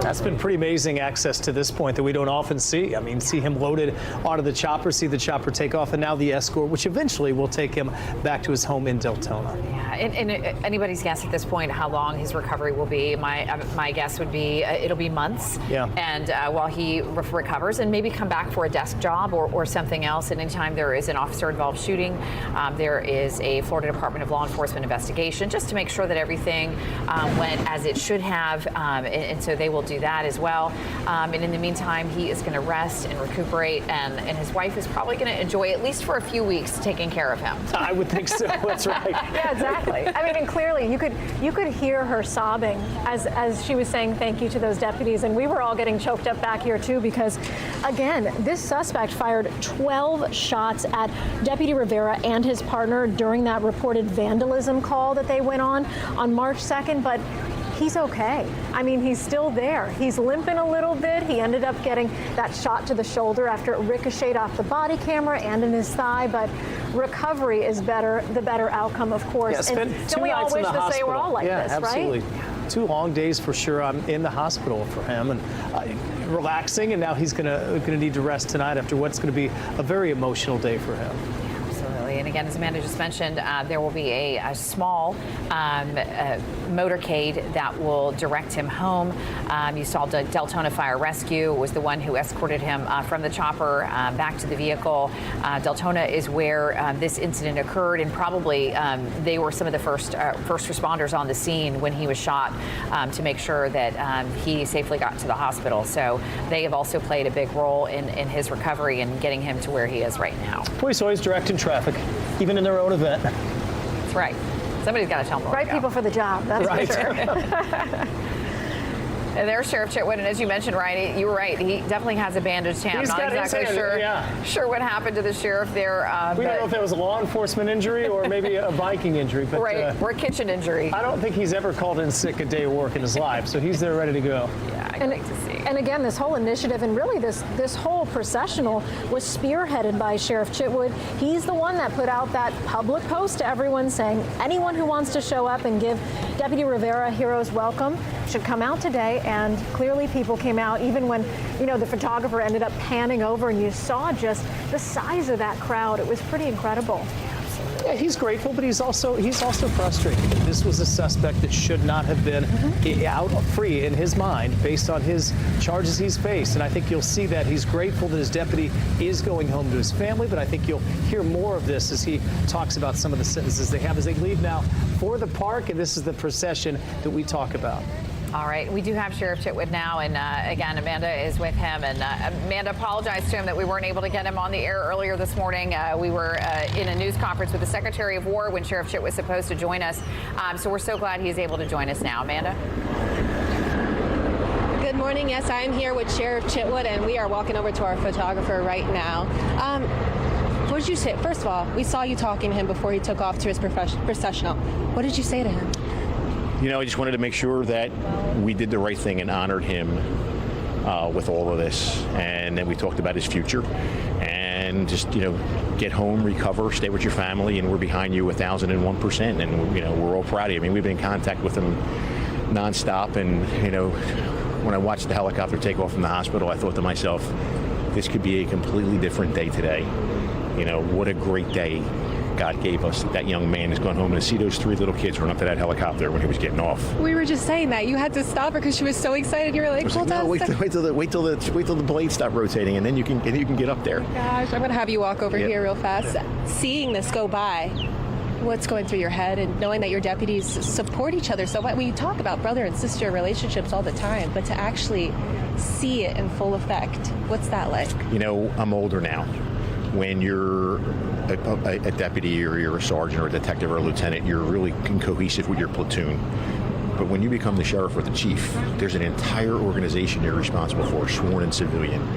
That's been pretty amazing access to this point that we don't often see. I mean, see him loaded onto the chopper, see the chopper take off, and now the escort, which eventually will take him back to his home in Deltona. Yeah, and anybody's guess at this point how long his recovery will be. My guess would be it'll be months. Yeah. And while he recovers, and maybe come back for a desk job or something else. And anytime there is an officer-involved shooting, there is a Florida Department of Law Enforcement investigation just to make sure that everything went as it should have. And so they will do that as well. And in the meantime, he is going to rest and recuperate, and his wife is probably going to enjoy, at least for a few weeks, taking care of him. I would think so. That's right. Yeah, exactly. Exactly. I mean, and clearly you could hear her sobbing as she was saying thank you to those deputies, and we were all getting choked up back here too, because again, this suspect fired 12 shots at Deputy Rivera and his partner during that reported vandalism call that they went on March 2nd, but he's okay. I mean, he's still there. He's limping a little bit. He ended up getting that shot to the shoulder after it ricocheted off the body camera and in his thigh, but recovery is better, the better outcome, of course. Yeah, spent and two we all nights in wish the to say hospital. we're all like yeah, this, absolutely. right? 2 long days for sure in the hospital for him, and relaxing, and now he's gonna need to rest tonight after what's going to be a very emotional day for him. And again, as Amanda just mentioned, there will be a small motorcade that will direct him home. You saw the Deltona Fire Rescue was the one who escorted him from the chopper back to the vehicle. Deltona is where this incident occurred, and probably they were some of the first responders on the scene when he was shot to make sure that he safely got to the hospital. So they have also played a big role in his recovery and getting him to where he is right now. Police always directing traffic, even in their own event. That's right. Somebody's got to tell them. Right people for the job, that's right. for sure. And there's Sheriff Chitwood, and as you mentioned, Ryan, you were right. He definitely has a bandaged hand. He's Not got exactly his hand, sure what happened to the sheriff there. We don't know if that was a law enforcement injury or maybe a biking injury, but right, or a kitchen injury. I don't think he's ever called in sick a day of work in his life, so he's there ready to go. Yeah, I'd like to see. And again, this whole initiative and really this whole processional was spearheaded by Sheriff Chitwood. He's the one that put out that public post to everyone saying anyone who wants to show up and give Deputy Rivera a hero's welcome should come out today. And clearly people came out, even when, the photographer ended up panning over and you saw just the size of that crowd. It was pretty incredible. Yeah, he's grateful, but he's also frustrated. This was a suspect that should not have been out free in his mind based on his charges he's faced. And I think you'll see that he's grateful that his deputy is going home to his family, but I think you'll hear more of this as he talks about some of the sentences they have as they leave now for the park. And this is the procession that we talk about. All right, we do have Sheriff Chitwood now, and again, Amanda is with him. And Amanda apologized to him that we weren't able to get him on the air earlier this morning. We were in a news conference with the Secretary of War when Sheriff Chitwood was supposed to join us. So we're so glad he's able to join us now. Amanda? Good morning. Yes, I am here with Sheriff Chitwood, and we are walking over to our photographer right now. What did you say? First of all, we saw you talking to him before he took off to his processional. What did you say to him? I just wanted to make sure that we did the right thing and honored him with all of this. And then we talked about his future and just, get home, recover, stay with your family, and we're behind you 1,001%. And, we're all proud of you. I mean, we've been in contact with him nonstop. And, when I watched the helicopter take off from the hospital, I thought to myself, this could be a completely different day today. What a great day God gave us. That young man has gone home and to see those 3 little kids run up to that helicopter when he was getting off. We were just saying that you had to stop her because she was so excited. You were like, "Hold on, wait till the blades stop rotating, and then you can get up there." Gosh, I'm gonna have you walk over here real fast. Seeing this go by, what's going through your head, and knowing that your deputies support each other so much? We talk about brother and sister relationships all the time, but to actually see it in full effect, what's that like? I'm older now. When you're a deputy or you're a sergeant or a detective or a lieutenant, you're really cohesive with your platoon. But when you become the sheriff or the chief, there's an entire organization you're responsible for, sworn and civilian.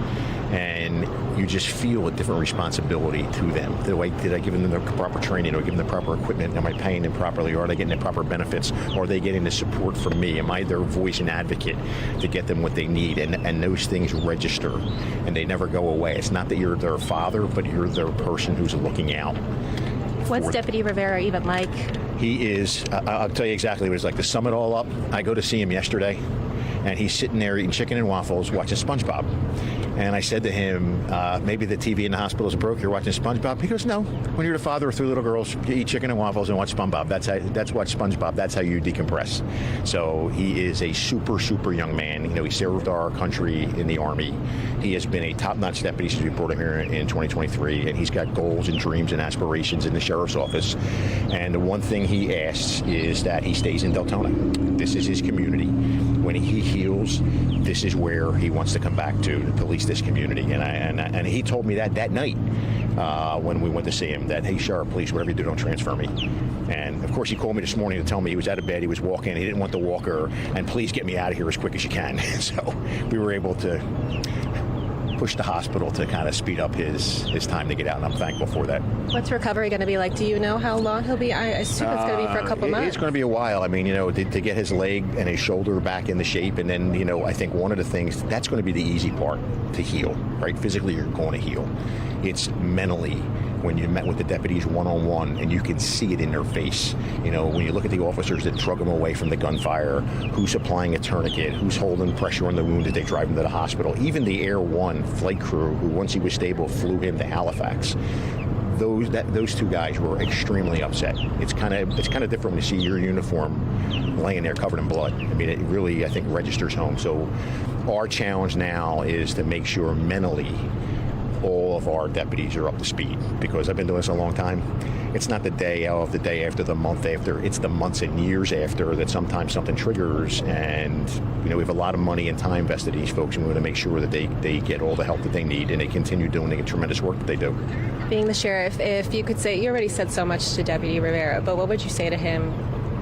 And you just feel a different responsibility to them. Did I give them the proper training? Or give them the proper equipment? Am I paying them properly? Or are they getting the proper benefits? Or are they getting the support from me? Am I their voice and advocate to get them what they need? And those things register, and they never go away. It's not that you're their father, but you're their person who's looking out. What's Deputy Rivera even like? He is, I'll tell you exactly what it's like. To sum it all up, I go to see him yesterday, and he's sitting there eating chicken and waffles, watching SpongeBob. And I said to him, maybe the TV in the hospital is broke, you're watching SpongeBob? He goes, no. When you're the father of 3 little girls, you eat chicken and waffles and watch SpongeBob. That's watch SpongeBob. That's how you decompress. So he is a super, super young man. He served our country in the Army. He has been a top-notch deputy since we brought him here in 2023, and he's got goals and dreams and aspirations in the sheriff's office. And the one thing he asks is that he stays in Deltona. This is his community. When he heals, this is where he wants to come back to police this community. And he told me that night. when we went to see him that, hey, Sheriff, please, whatever you do, don't transfer me. And of course, he called me this morning to tell me he was out of bed, he was walking, he didn't want the walker, and please get me out of here as quick as you can. So we were able to push the hospital to kind of speed up his time to get out, and I'm thankful for that. What's recovery going to be like? Do you know how long he'll be? I assume it's going to be for a couple months. It's going to be a while. I mean, to get his leg and his shoulder back into shape, and then, I think one of the things, that's going to be the easy part to heal, right? Physically, you're going to heal. It's mentally, when you met with the deputies one-on-one, and you can see it in their face. When you look at the officers that drug him away from the gunfire, who's applying a tourniquet, who's holding pressure on the wound that they drive him to the hospital, even the Air One flight crew, who once he was stable flew him to Halifax. Those two guys were extremely upset. It's kind of different when you see your uniform laying there covered in blood. I mean, it really, I think, registers home. So our challenge now is to make sure mentally all of our deputies are up to speed, because I've been doing this a long time. It's not the day of, the day after, the month after. It's the months and years after that sometimes something triggers. And, we have a lot of money and time invested in these folks, and we want to make sure that they get all the help that they need, and they continue doing the tremendous work that they do. Being the sheriff, if you could say, you already said so much to Deputy Rivera, but what would you say to him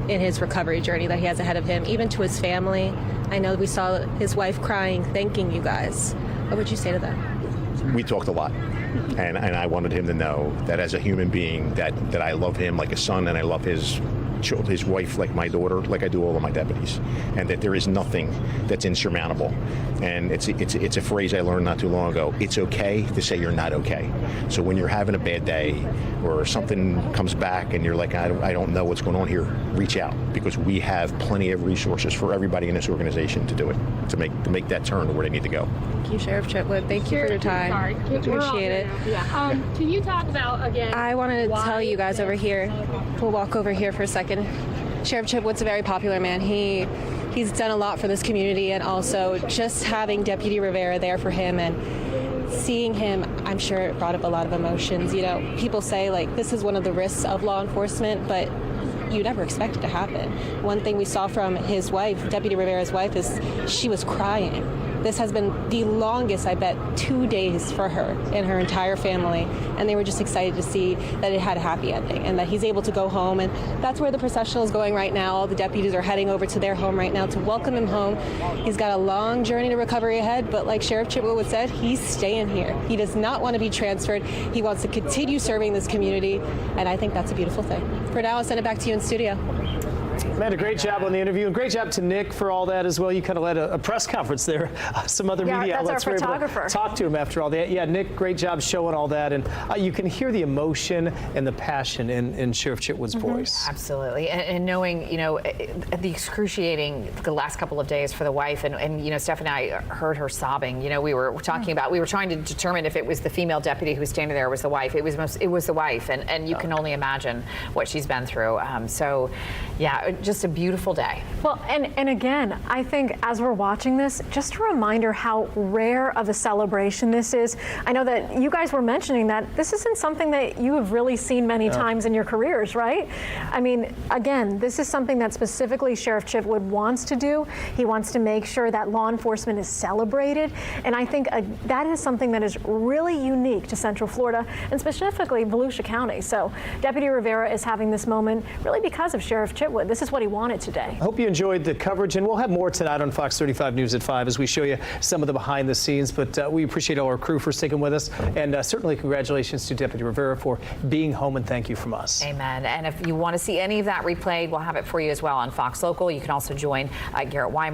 in his recovery journey that he has ahead of him, even to his family? I know we saw his wife crying, thanking you guys. What would you say to them? We talked a lot, and I wanted him to know that as a human being, that I love him like a son, and I love his wife like my daughter, like I do all of my deputies, and that there is nothing that's insurmountable. And it's a phrase I learned not too long ago. It's okay to say you're not okay. So when you're having a bad day, or something comes back and you're like, I don't know what's going on here, reach out, because we have plenty of resources for everybody in this organization to do it, to make that turn to where they need to go. Thank you, Sheriff Chitwood. Thank you for your time. Appreciate it. Yeah. Can you talk about, again, I want to tell you guys over here, we'll walk over here for a second. Sheriff Chitwood's a very popular man. He's done a lot for this community, and also just having Deputy Rivera there for him and seeing him, I'm sure it brought up a lot of emotions. People say, like, this is one of the risks of law enforcement, but you never expect it to happen. One thing we saw from his wife, Deputy Rivera's wife, is she was crying. This has been the longest, I bet, 2 days for her and her entire family, and they were just excited to see that it had a happy ending and that he's able to go home. And that's where the processional is going right now. All the deputies are heading over to their home right now to welcome him home. He's got a long journey to recovery ahead, but like Sheriff Chitwood said, he's staying here. He does not want to be transferred. He wants to continue serving this community, and I think that's a beautiful thing. For now, I'll send it back to you in studio. Amanda, great job on the interview, and great job to Nick for all that as well. You kind of led a press conference there. Some other media outlets were able to talk to him after all that. Yeah, Nick, great job showing all that, and you can hear the emotion and the passion in Sheriff Chitwood's voice. Absolutely, and knowing, the excruciating the last couple of days for the wife, and Steph and I heard her sobbing. We were talking about, we were trying to determine if it was the female deputy who was standing there or was the wife. It was the wife, and you can only imagine what she's been through. So, yeah, just a beautiful day. Well, and again, I think as we're watching this, just a reminder how rare of a celebration this is. I know that you guys were mentioning that this isn't something that you have really seen many times in your careers, right? I mean, again, this is something that specifically Sheriff Chitwood wants to do. He wants to make sure that law enforcement is celebrated, and I think that is something that is really unique to Central Florida, and specifically Volusia County. So Deputy Rivera is having this moment really because of Sheriff Chitwood. This is what he wanted today. I hope you enjoyed the coverage, and we'll have more tonight on Fox 35 News at 5 as we show you some of the behind the scenes. But we appreciate all our crew for sticking with us, and certainly congratulations to Deputy Rivera for being home, and thank you from us. Amen. And if you want to see any of that replayed, we'll have it for you as well on Fox Local. You can also join Garrett Weimer